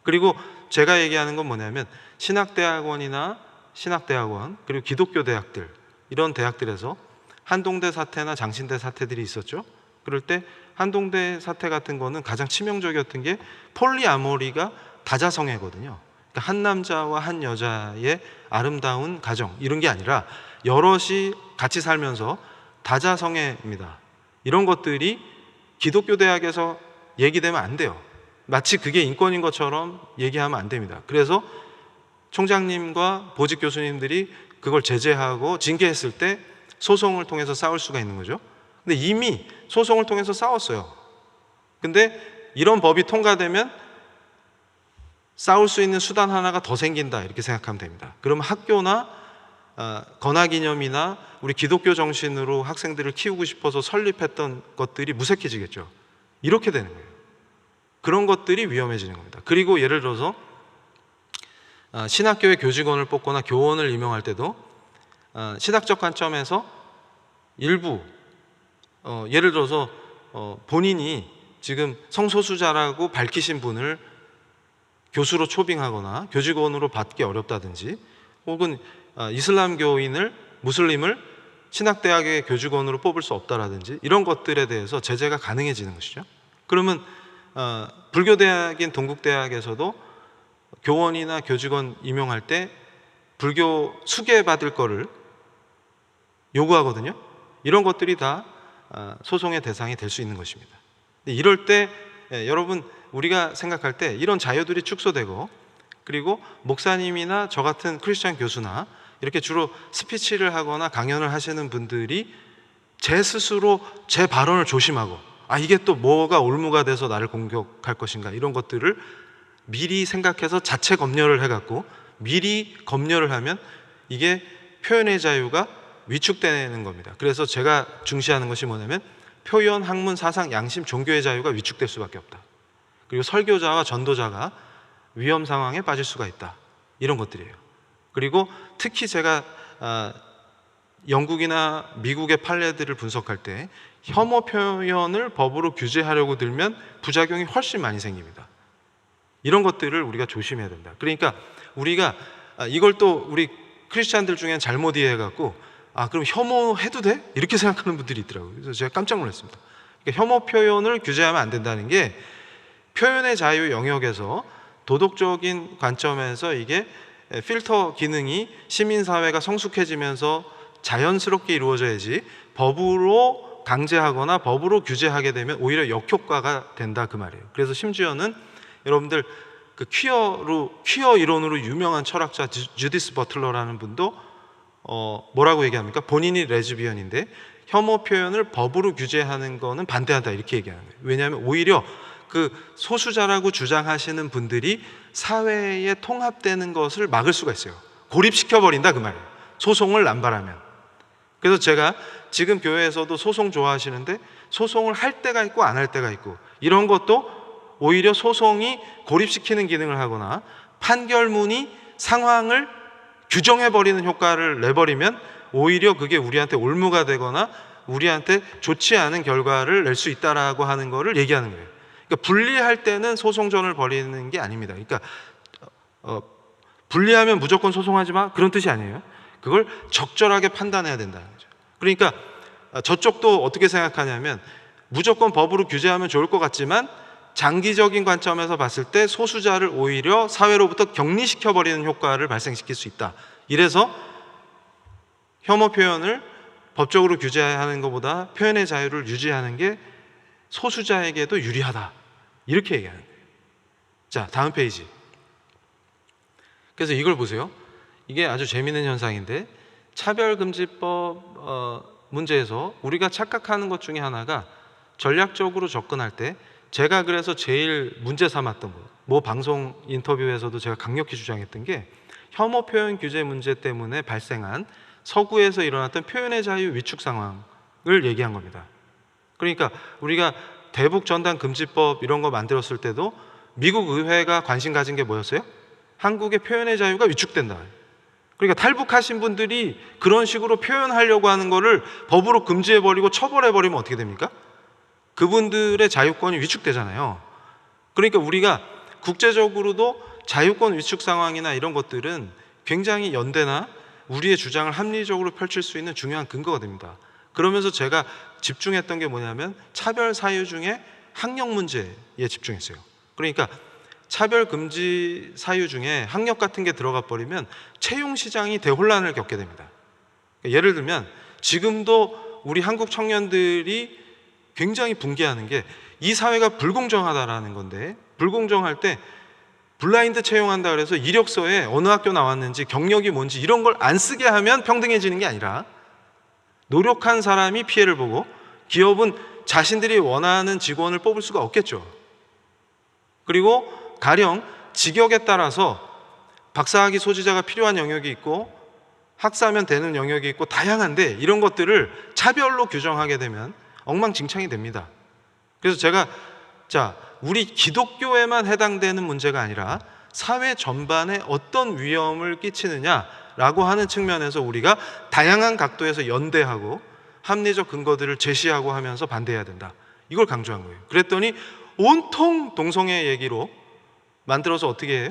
그리고 제가 얘기하는 건 뭐냐면 신학대학원이나 신학대학원 그리고 기독교 대학들 이런 대학들에서 한동대 사태나 장신대 사태들이 있었죠. 그럴 때 한동대 사태 같은 거는 가장 치명적이었던 게 폴리아모리가 다자성애거든요. 그러니까 한 남자와 한 여자의 아름다운 가정 이런 게 아니라 여럿이 같이 살면서 다자성애입니다. 이런 것들이 기독교 대학에서 얘기되면 안 돼요. 마치 그게 인권인 것처럼 얘기하면 안 됩니다. 그래서 총장님과 보직 교수님들이 그걸 제재하고 징계했을 때 소송을 통해서 싸울 수가 있는 거죠. 근데 이미 소송을 통해서 싸웠어요. 근데 이런 법이 통과되면 싸울 수 있는 수단 하나가 더 생긴다 이렇게 생각하면 됩니다. 그럼 학교나 건화기념이나 우리 기독교 정신으로 학생들을 키우고 싶어서 설립했던 것들이 무색해지겠죠. 이렇게 되는 거예요. 그런 것들이 위험해지는 겁니다. 그리고 예를 들어서 신학교의 교직원을 뽑거나 교원을 임명할 때도 신학적 관점에서 일부 예를 들어서 본인이 지금 성소수자라고 밝히신 분을 교수로 초빙하거나 교직원으로 받기 어렵다든지 혹은 이슬람교인을 무슬림을 신학대학의 교직원으로 뽑을 수 없다라든지 이런 것들에 대해서 제재가 가능해지는 것이죠. 그러면 불교대학인 동국대학에서도 교원이나 교직원 임용할 때 불교 수계받을 거를 요구하거든요. 이런 것들이 다 소송의 대상이 될 수 있는 것입니다. 이럴 때 여러분, 우리가 생각할 때 이런 자유들이 축소되고, 그리고 목사님이나 저 같은 크리스찬 교수나 이렇게 주로 스피치를 하거나 강연을 하시는 분들이 제 스스로 제 발언을 조심하고, 이게 또 뭐가 올무가 돼서 나를 공격할 것인가, 이런 것들을 미리 생각해서 자체 검열을 해갖고 미리 검열을 하면 이게 표현의 자유가 위축되는 겁니다. 그래서 제가 중시하는 것이 뭐냐면, 표현, 학문, 사상, 양심, 종교의 자유가 위축될 수밖에 없다. 그리고 설교자와 전도자가 위험 상황에 빠질 수가 있다. 이런 것들이에요. 그리고 특히 제가 영국이나 미국의 판례들을 분석할 때 혐오 표현을 법으로 규제하려고 들면 부작용이 훨씬 많이 생깁니다. 이런 것들을 우리가 조심해야 된다. 그러니까 우리가 이걸 또 우리 크리스찬들 중엔 잘못 이해해갖고 그럼 혐오해도 돼? 이렇게 생각하는 분들이 있더라고요. 그래서 제가 깜짝 놀랐습니다. 그러니까 혐오 표현을 규제하면 안 된다는 게, 표현의 자유 영역에서 도덕적인 관점에서 이게 필터 기능이 시민사회가 성숙해지면서 자연스럽게 이루어져야지, 법으로 강제하거나 법으로 규제하게 되면 오히려 역효과가 된다, 그 말이에요. 그래서 심지어는 여러분들 그 퀴어 이론으로 유명한 철학자 주디스 버틀러라는 분도 뭐라고 얘기합니까? 본인이 레즈비언인데 혐오 표현을 법으로 규제하는 거는 반대한다, 이렇게 얘기하는 거예요. 왜냐하면 오히려 그 소수자라고 주장하시는 분들이 사회에 통합되는 것을 막을 수가 있어요. 고립시켜버린다, 그 말이에요. 소송을 남발하면. 그래서 제가 지금 교회에서도 소송 좋아하시는데 소송을 할 때가 있고 안 할 때가 있고, 이런 것도 오히려 소송이 고립시키는 기능을 하거나 판결문이 상황을 규정해버리는 효과를 내버리면 오히려 그게 우리한테 올무가 되거나 우리한테 좋지 않은 결과를 낼 수 있다라고 하는 거를 얘기하는 거예요. 그러니까 분리할 때는 소송전을 벌이는 게 아닙니다. 그러니까 분리하면 무조건 소송하지 마, 그런 뜻이 아니에요. 그걸 적절하게 판단해야 된다는 거죠. 그러니까 저쪽도 어떻게 생각하냐면, 무조건 법으로 규제하면 좋을 것 같지만 장기적인 관점에서 봤을 때 소수자를 오히려 사회로부터 격리시켜버리는 효과를 발생시킬 수 있다. 이래서 혐오 표현을 법적으로 규제하는 것보다 표현의 자유를 유지하는 게 소수자에게도 유리하다, 이렇게 얘기하는 거예요. 자, 다음 페이지. 그래서 이걸 보세요. 이게 아주 재미있는 현상인데, 차별금지법 문제에서 우리가 착각하는 것 중에 하나가, 전략적으로 접근할 때 제가 그래서 제일 문제 삼았던 거, 뭐 방송 인터뷰에서도 제가 강력히 주장했던 게, 혐오 표현 규제 문제 때문에 발생한 서구에서 일어났던 표현의 자유 위축 상황을 얘기한 겁니다. 그러니까 우리가 대북 전단 금지법 이런 거 만들었을 때도 미국 의회가 관심 가진 게 뭐였어요? 한국의 표현의 자유가 위축된다. 그러니까 탈북하신 분들이 그런 식으로 표현하려고 하는 거를 법으로 금지해버리고 처벌해버리면 어떻게 됩니까? 그분들의 자유권이 위축되잖아요. 그러니까 우리가 국제적으로도 자유권 위축 상황이나 이런 것들은 굉장히 연대나 우리의 주장을 합리적으로 펼칠 수 있는 중요한 근거가 됩니다. 그러면서 제가 집중했던 게 뭐냐면, 차별 사유 중에 학력 문제에 집중했어요. 그러니까 차별 금지 사유 중에 학력 같은 게 들어가 버리면 채용 시장이 대혼란을 겪게 됩니다. 예를 들면 지금도 우리 한국 청년들이 굉장히 붕괴하는 게, 이 사회가 불공정하다라는 건데, 불공정할 때 블라인드 채용한다 그래서 이력서에 어느 학교 나왔는지 경력이 뭔지 이런 걸 안 쓰게 하면 평등해지는 게 아니라, 노력한 사람이 피해를 보고 기업은 자신들이 원하는 직원을 뽑을 수가 없겠죠. 그리고 가령 직역에 따라서 박사학위 소지자가 필요한 영역이 있고 학사면 되는 영역이 있고 다양한데, 이런 것들을 차별로 규정하게 되면 엉망진창이 됩니다. 그래서 제가 우리 기독교에만 해당되는 문제가 아니라 사회 전반에 어떤 위험을 끼치느냐라고 하는 측면에서 우리가 다양한 각도에서 연대하고 합리적 근거들을 제시하고 하면서 반대해야 된다, 이걸 강조한 거예요. 그랬더니 온통 동성애 얘기로 만들어서 어떻게 해요?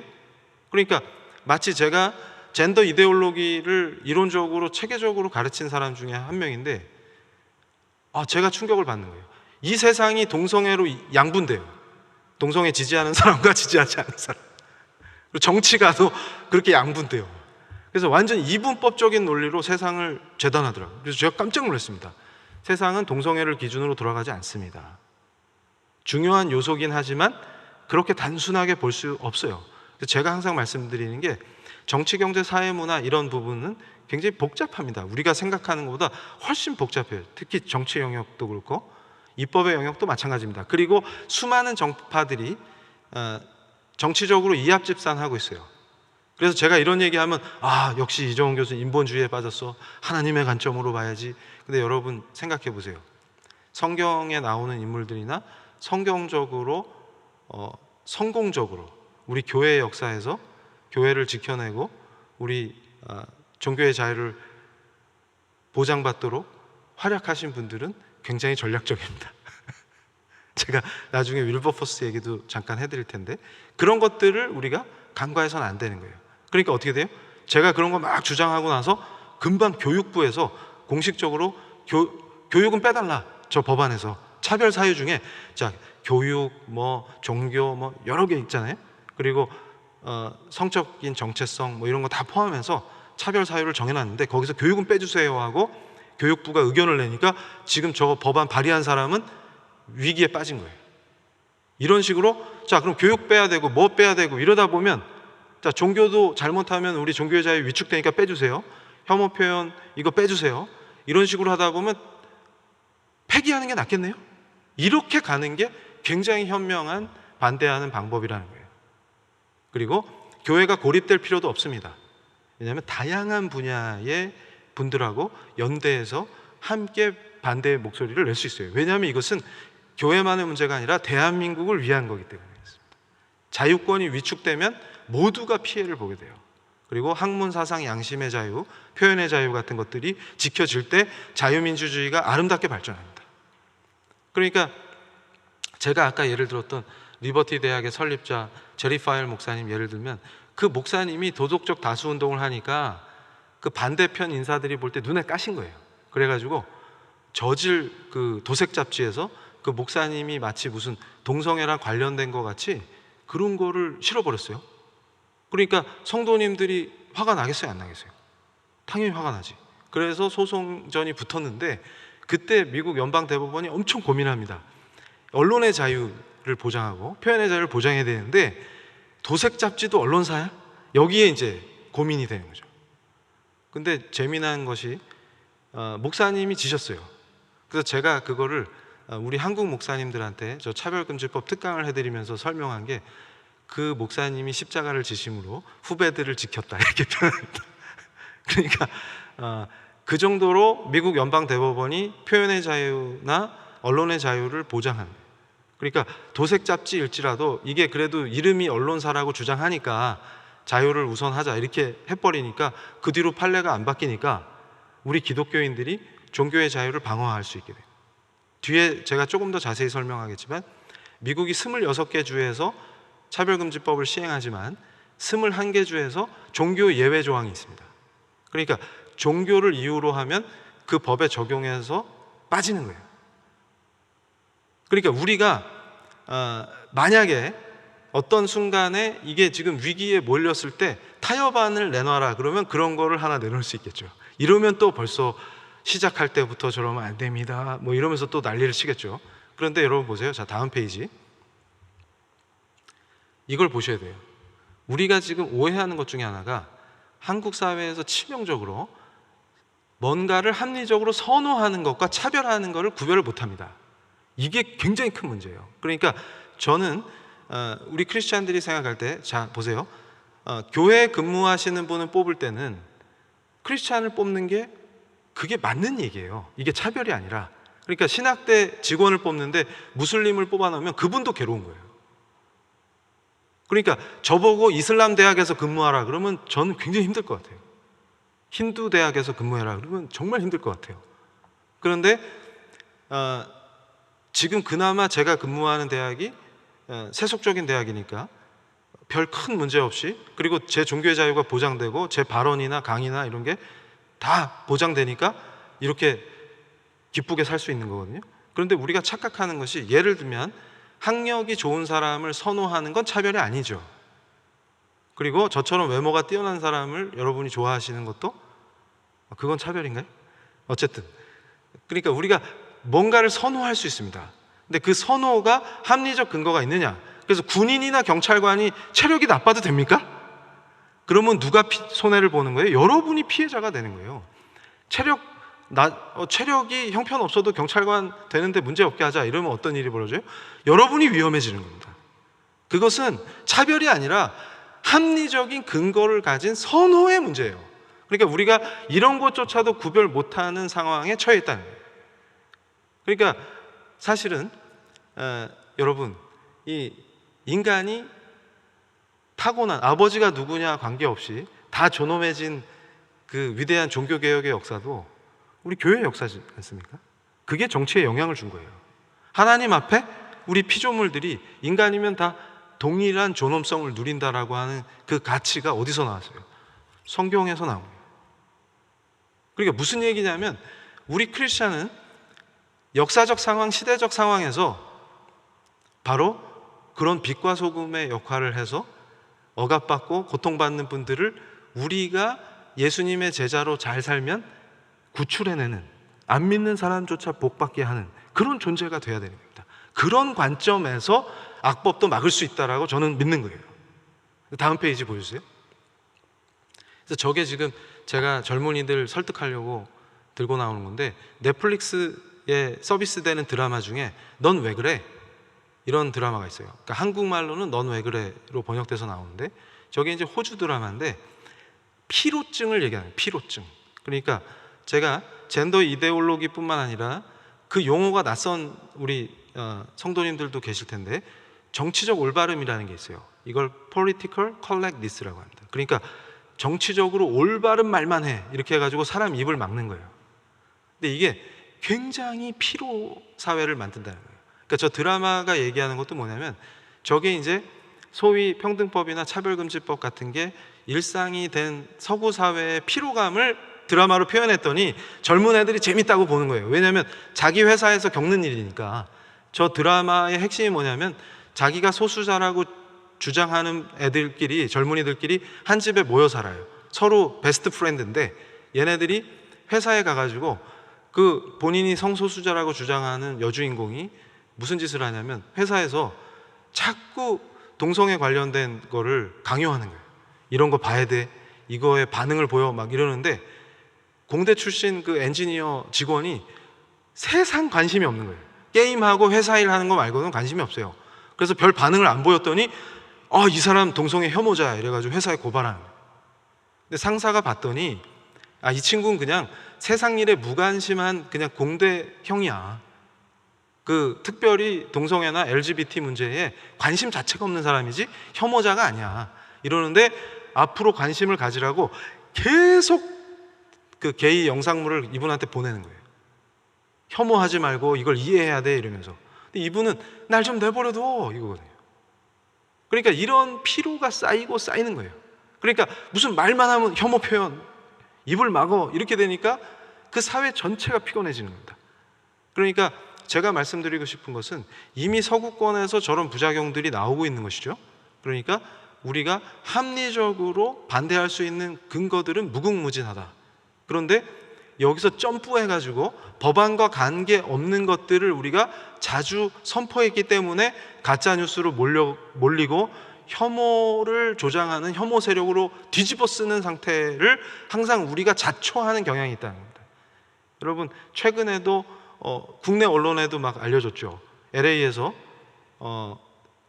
그러니까 마치 제가 젠더 이데올로기를 이론적으로 체계적으로 가르친 사람 중에 한 명인데, 제가 충격을 받는 거예요. 이 세상이 동성애로 양분돼요. 동성애 지지하는 사람과 지지하지 않는 사람. 그리고 정치가도 그렇게 양분돼요. 그래서 완전 이분법적인 논리로 세상을 재단하더라고요. 그래서 제가 깜짝 놀랐습니다. 세상은 동성애를 기준으로 돌아가지 않습니다. 중요한 요소긴 하지만 그렇게 단순하게 볼 수 없어요. 그래서 제가 항상 말씀드리는 게 정치, 경제, 사회, 문화 이런 부분은 굉장히 복잡합니다. 우리가 생각하는 것보다 훨씬 복잡해요. 특히 정치 영역도 그렇고 입법의 영역도 마찬가지입니다. 그리고 수많은 정파들이 정치적으로 이합집산하고 있어요. 그래서 제가 이런 얘기하면 역시 이정훈 교수는 인본주의에 빠졌어. 하나님의 관점으로 봐야지. 근데 여러분 생각해 보세요. 성경에 나오는 인물들이나 성경적으로 성공적으로 우리 교회의 역사에서 교회를 지켜내고 우리 종교의 자유를 보장받도록 활약하신 분들은 굉장히 전략적입니다. 제가 나중에 윌버포스 얘기도 잠깐 해드릴 텐데 그런 것들을 우리가 간과해서는 안 되는 거예요. 그러니까 어떻게 돼요? 제가 그런 거 막 주장하고 나서 금방 교육부에서 공식적으로 교육은 빼달라. 저 법안에서 차별 사유 중에 자 교육, 종교, 여러 개 있잖아요. 그리고 성적인 정체성 이런 거 다 포함해서 차별 사유를 정해놨는데 거기서 교육은 빼주세요 하고 교육부가 의견을 내니까 지금 저 법안 발의한 사람은 위기에 빠진 거예요. 이런 식으로 자 그럼 교육 빼야 되고 뭐 빼야 되고 이러다 보면 자 종교도 잘못하면 우리 종교의 자유 위축되니까 빼주세요. 혐오 표현 이거 빼주세요. 이런 식으로 하다 보면 폐기하는 게 낫겠네요. 이렇게 가는 게 굉장히 현명한 반대하는 방법이라는 거예요. 그리고 교회가 고립될 필요도 없습니다. 왜냐하면 다양한 분야의 분들하고 연대해서 함께 반대의 목소리를 낼 수 있어요. 왜냐하면 이것은 교회만의 문제가 아니라 대한민국을 위한 거기 때문에 그렇습니다. 자유권이 위축되면 모두가 피해를 보게 돼요. 그리고 학문, 사상, 양심의 자유, 표현의 자유 같은 것들이 지켜질 때 자유민주주의가 아름답게 발전합니다. 그러니까 제가 아까 예를 들었던 리버티 대학의 설립자 제리 파일 목사님 예를 들면 그 목사님이 도덕적 다수 운동을 하니까 그 반대편 인사들이 볼 때 눈에 까신 거예요. 그래가지고 저질 그 도색 잡지에서 그 목사님이 마치 무슨 동성애랑 관련된 것 같이 그런 거를 실어버렸어요. 그러니까 성도님들이 화가 나겠어요, 안 나겠어요? 당연히 화가 나지. 그래서 소송전이 붙었는데 그때 미국 연방대법원이 엄청 고민합니다. 언론의 자유를 보장하고 표현의 자유를 보장해야 되는데 도색 잡지도 언론사야? 여기에 이제 고민이 되는 거죠. 근데 재미난 것이 목사님이 지셨어요. 그래서 제가 그거를 우리 한국 목사님들한테 저 차별금지법 특강을 해드리면서 설명한 게 그 목사님이 십자가를 지심으로 후배들을 지켰다 이렇게 표현합니다. 그러니까 그 정도로 미국 연방대법원이 표현의 자유나 언론의 자유를 보장합니다. 그러니까 도색 잡지일지라도 이게 그래도 이름이 언론사라고 주장하니까 자유를 우선하자 이렇게 해버리니까 그 뒤로 판례가 안 바뀌니까 우리 기독교인들이 종교의 자유를 방어할 수 있게 돼요. 뒤에 제가 조금 더 자세히 설명하겠지만 미국이 26개 주에서 차별금지법을 시행하지만 21개 주에서 종교 예외 조항이 있습니다. 그러니까 종교를 이유로 하면 그 법에 적용해서 빠지는 거예요. 그러니까 우리가 만약에 어떤 순간에 이게 지금 위기에 몰렸을 때 타협안을 내놔라 그러면 그런 거를 하나 내놓을 수 있겠죠. 이러면 또 벌써 시작할 때부터 저러면 안 됩니다 이러면서 또 난리를 치겠죠. 그런데 여러분 보세요. 자, 다음 페이지. 이걸 보셔야 돼요. 우리가 지금 오해하는 것 중에 하나가 한국 사회에서 치명적으로 뭔가를 합리적으로 선호하는 것과 차별하는 것을 구별을 못합니다. 이게 굉장히 큰 문제예요. 그러니까 저는 우리 크리스찬들이 생각할 때 자 보세요. 교회에 근무하시는 분을 뽑을 때는 크리스찬을 뽑는 게 그게 맞는 얘기예요. 이게 차별이 아니라. 그러니까 신학대 직원을 뽑는데 무슬림을 뽑아놓으면 그분도 괴로운 거예요. 그러니까 저보고 이슬람 대학에서 근무하라 그러면 저는 굉장히 힘들 것 같아요. 힌두 대학에서 근무해라 그러면 정말 힘들 것 같아요. 그런데 지금 그나마 제가 근무하는 대학이 세속적인 대학이니까 별 큰 문제 없이 그리고 제 종교의 자유가 보장되고 제 발언이나 강의나 이런 게 다 보장되니까 이렇게 기쁘게 살 수 있는 거거든요. 그런데 우리가 착각하는 것이 예를 들면 학력이 좋은 사람을 선호하는 건 차별이 아니죠. 그리고 저처럼 외모가 뛰어난 사람을 여러분이 좋아하시는 것도 그건 차별인가요? 어쨌든 그러니까 우리가 뭔가를 선호할 수 있습니다. 근데 그 선호가 합리적 근거가 있느냐? 그래서 군인이나 경찰관이 체력이 나빠도 됩니까? 그러면 누가 손해를 보는 거예요? 여러분이 피해자가 되는 거예요. 체력이 형편없어도 경찰관 되는데 문제없게 하자 이러면 어떤 일이 벌어져요? 여러분이 위험해지는 겁니다. 그것은 차별이 아니라 합리적인 근거를 가진 선호의 문제예요. 그러니까 우리가 이런 것조차도 구별 못하는 상황에 처해 있다는 거예요. 그러니까 사실은 여러분, 이 인간이 타고난 아버지가 누구냐 관계없이 다 존엄해진 그 위대한 종교개혁의 역사도 우리 교회의 역사지 않습니까? 그게 정치에 영향을 준 거예요. 하나님 앞에 우리 피조물들이 인간이면 다 동일한 존엄성을 누린다라고 하는 그 가치가 어디서 나왔어요? 성경에서 나온 거예요. 그러니까 무슨 얘기냐면 우리 크리스찬은 역사적 상황, 시대적 상황에서 바로 그런 빛과 소금의 역할을 해서 억압받고 고통받는 분들을 우리가 예수님의 제자로 잘 살면 구출해내는, 안 믿는 사람조차 복받게 하는 그런 존재가 돼야 되는 겁니다. 그런 관점에서 악법도 막을 수 있다라고 저는 믿는 거예요. 다음 페이지 보여주세요. 그래서 저게 지금 제가 젊은이들 설득하려고 들고 나오는 건데, 넷플릭스에 서비스되는 드라마 중에 넌 왜 그래? 이런 드라마가 있어요. 그러니까 한국말로는 넌 왜 그래로 번역돼서 나오는데, 저게 이제 호주 드라마인데 피로증을 얘기하는 거예요. 피로증. 그러니까 제가 젠더 이데올로기뿐만 아니라 그 용어가 낯선 우리 성도님들도 계실 텐데, 정치적 올바름이라는 게 있어요. 이걸 political correctness라고 합니다. 그러니까 정치적으로 올바른 말만 해 이렇게 해가지고 사람 입을 막는 거예요. 근데 이게 굉장히 피로 사회를 만든다는 거예요. 그러니까 저 드라마가 얘기하는 것도 뭐냐면, 저게 이제 소위 평등법이나 차별금지법 같은 게 일상이 된 서구 사회의 피로감을 드라마로 표현했더니 젊은 애들이 재밌다고 보는 거예요. 왜냐하면 자기 회사에서 겪는 일이니까. 저 드라마의 핵심이 뭐냐면, 자기가 소수자라고 주장하는 애들끼리, 젊은이들끼리 한 집에 모여 살아요. 서로 베스트 프렌드인데 얘네들이 회사에 가가지고 그 본인이 성소수자라고 주장하는 여주인공이 무슨 짓을 하냐면, 회사에서 자꾸 동성애 관련된 거를 강요하는 거예요. 이런 거 봐야 돼, 이거에 반응을 보여, 막 이러는데 공대 출신 그 엔지니어 직원이 세상 관심이 없는 거예요. 게임하고 회사 일 하는 거 말고는 관심이 없어요. 그래서 별 반응을 안 보였더니 이 사람 동성애 혐오자 이래가지고 회사에 고발하는 거예요. 근데 상사가 봤더니 이 친구는 그냥 세상 일에 무관심한 그냥 공대형이야. 그 특별히 동성애나 LGBT 문제에 관심 자체가 없는 사람이지 혐오자가 아니야. 이러는데 앞으로 관심을 가지라고 계속 그 게이 영상물을 이분한테 보내는 거예요. 혐오하지 말고 이걸 이해해야 돼 이러면서. 근데 이분은 날 좀 내버려둬 이거거든요. 그러니까 이런 피로가 쌓이고 쌓이는 거예요. 그러니까 무슨 말만 하면 혐오 표현, 입을 막어 이렇게 되니까 그 사회 전체가 피곤해지는 겁니다. 그러니까 제가 말씀드리고 싶은 것은 이미 서구권에서 저런 부작용들이 나오고 있는 것이죠. 그러니까 우리가 합리적으로 반대할 수 있는 근거들은 무궁무진하다. 그런데 여기서 점프해가지고 법안과 관계없는 것들을 우리가 자주 선포했기 때문에 가짜뉴스로 몰리고 혐오를 조장하는 혐오 세력으로 뒤집어 쓰는 상태를 항상 우리가 자초하는 경향이 있다는 겁니다. 여러분, 최근에도 국내 언론에도 막 알려졌죠. LA에서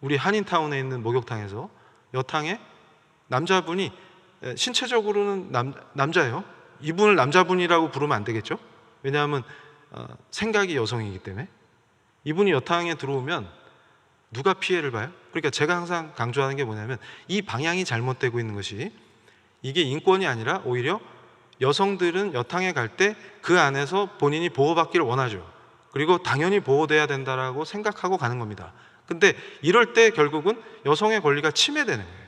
우리 한인타운에 있는 목욕탕에서 여탕에 남자분이, 신체적으로는 남자예요. 이분을 남자분이라고 부르면 안 되겠죠? 왜냐하면 생각이 여성이기 때문에. 이분이 여탕에 들어오면 누가 피해를 봐요? 그러니까 제가 항상 강조하는 게 뭐냐면, 이 방향이 잘못되고 있는 것이, 이게 인권이 아니라 오히려 여성들은 여탕에 갈 때 그 안에서 본인이 보호받기를 원하죠. 그리고 당연히 보호돼야 된다라고 생각하고 가는 겁니다. 근데 이럴 때 결국은 여성의 권리가 침해되는 거예요.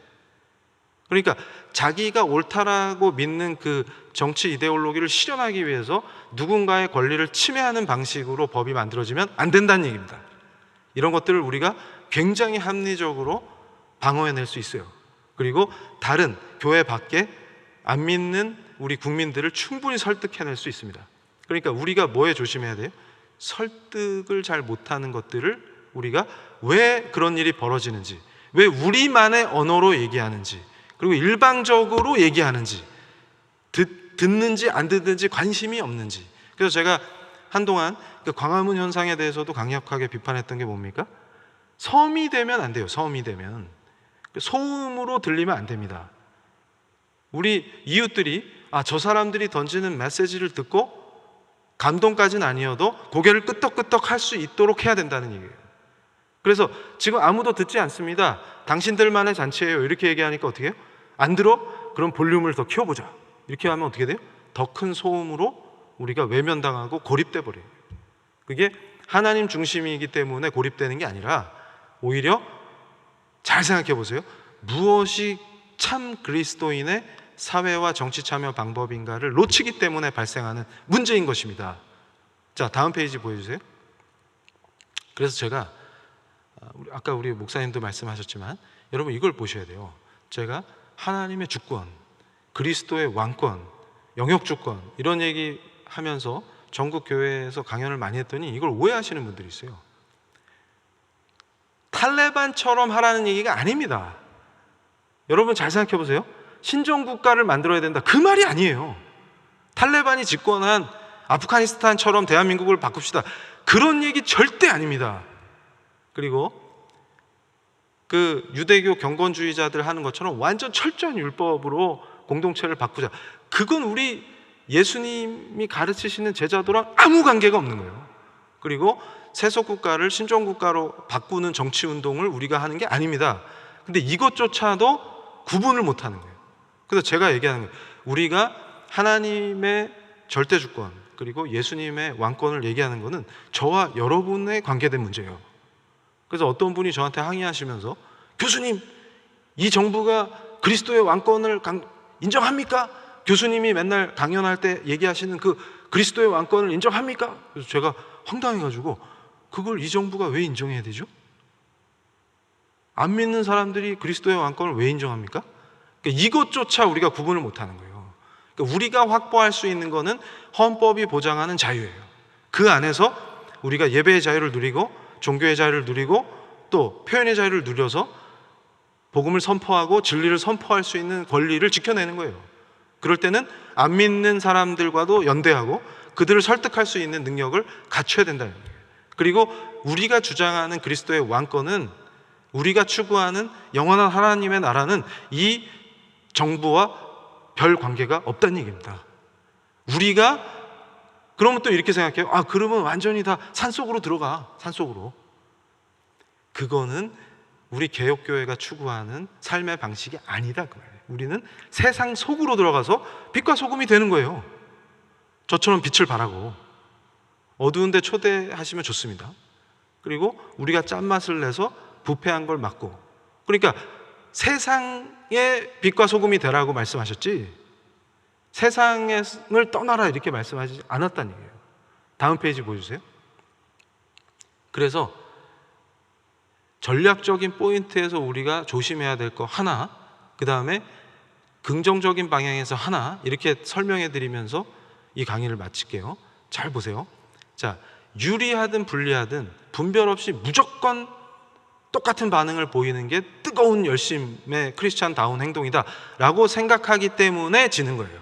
그러니까 자기가 옳다라고 믿는 그 정치 이데올로기를 실현하기 위해서 누군가의 권리를 침해하는 방식으로 법이 만들어지면 안 된다는 얘기입니다. 이런 것들을 우리가 굉장히 합리적으로 방어해낼 수 있어요. 그리고 다른 교회 밖에 안 믿는 우리 국민들을 충분히 설득해낼 수 있습니다. 그러니까 우리가 뭐에 조심해야 돼요? 설득을 잘 못하는 것들을 우리가 왜 그런 일이 벌어지는지, 왜 우리만의 언어로 얘기하는지, 그리고 일방적으로 얘기하는지, 듣는지 안 듣는지 관심이 없는지. 그래서 제가 한동안 그 광화문 현상에 대해서도 강력하게 비판했던 게 뭡니까? 섬이 되면 안 돼요. 섬이 되면 소음으로 들리면 안 됩니다. 우리 이웃들이 저 사람들이 던지는 메시지를 듣고 감동까지는 아니어도 고개를 끄덕끄덕 할 수 있도록 해야 된다는 얘기예요. 그래서 지금 아무도 듣지 않습니다. 당신들만의 잔치예요. 이렇게 얘기하니까 어떻게 해요? 안 들어? 그럼 볼륨을 더 키워보자. 이렇게 하면 어떻게 돼요? 더 큰 소음으로 우리가 외면당하고 고립돼 버려요. 그게 하나님 중심이기 때문에 고립되는 게 아니라 오히려 잘 생각해 보세요. 무엇이 참 그리스도인의 사회와 정치 참여 방법인가를 놓치기 때문에 발생하는 문제인 것입니다. 자, 다음 페이지 보여주세요. 그래서 제가 아까 우리 목사님도 말씀하셨지만 여러분 이걸 보셔야 돼요. 제가 하나님의 주권, 그리스도의 왕권, 영역 주권 이런 얘기 하면서 전국 교회에서 강연을 많이 했더니 이걸 오해하시는 분들이 있어요. 탈레반처럼 하라는 얘기가 아닙니다. 여러분 잘 생각해 보세요. 신정국가를 만들어야 된다, 그 말이 아니에요. 탈레반이 집권한 아프가니스탄처럼 대한민국을 바꿉시다, 그런 얘기 절대 아닙니다. 그리고 그 유대교 경건주의자들 하는 것처럼 완전 철저한 율법으로 공동체를 바꾸자, 그건 우리 예수님이 가르치시는 제자도랑 아무 관계가 없는 거예요. 그리고 세속국가를 신정국가로 바꾸는 정치운동을 우리가 하는 게 아닙니다. 근데 이것조차도 구분을 못하는 거예요. 그래서 제가 얘기하는 거예요. 우리가 하나님의 절대주권 그리고 예수님의 왕권을 얘기하는 것은 저와 여러분의 관계된 문제예요. 그래서 어떤 분이 저한테 항의하시면서 교수님, 이 정부가 그리스도의 왕권을 인정합니까? 교수님이 맨날 강연할 때 얘기하시는 그 그리스도의 왕권을 인정합니까? 그래서 제가 황당해가지고 그걸 이 정부가 왜 인정해야 되죠? 안 믿는 사람들이 그리스도의 왕권을 왜 인정합니까? 그러니까 이것조차 우리가 구분을 못하는 거예요. 그러니까 우리가 확보할 수 있는 거는 헌법이 보장하는 자유예요. 그 안에서 우리가 예배의 자유를 누리고 종교의 자유를 누리고 또 표현의 자유를 누려서 복음을 선포하고 진리를 선포할 수 있는 권리를 지켜내는 거예요. 그럴 때는 안 믿는 사람들과도 연대하고 그들을 설득할 수 있는 능력을 갖춰야 된다는 거예요. 그리고 우리가 주장하는 그리스도의 왕권은, 우리가 추구하는 영원한 하나님의 나라는 이 정부와 별 관계가 없다는 얘기입니다. 우리가 그러면 또 이렇게 생각해요. 그러면 완전히 다 산속으로 들어가. 산속으로. 그거는 우리 개혁교회가 추구하는 삶의 방식이 아니다 그 말이에요. 우리는 세상 속으로 들어가서 빛과 소금이 되는 거예요. 저처럼 빛을 발하고 어두운 데 초대하시면 좋습니다. 그리고 우리가 짠맛을 내서 부패한 걸 막고, 그러니까 세상의 빛과 소금이 되라고 말씀하셨지 세상을 떠나라 이렇게 말씀하지 않았다는 얘기예요. 다음 페이지 보여주세요. 그래서 전략적인 포인트에서 우리가 조심해야 될 거 하나, 그 다음에 긍정적인 방향에서 하나, 이렇게 설명해 드리면서 이 강의를 마칠게요. 잘 보세요. 자, 유리하든 불리하든 분별 없이 무조건 똑같은 반응을 보이는 게 뜨거운 열심의 크리스찬다운 행동이다 라고 생각하기 때문에 지는 거예요.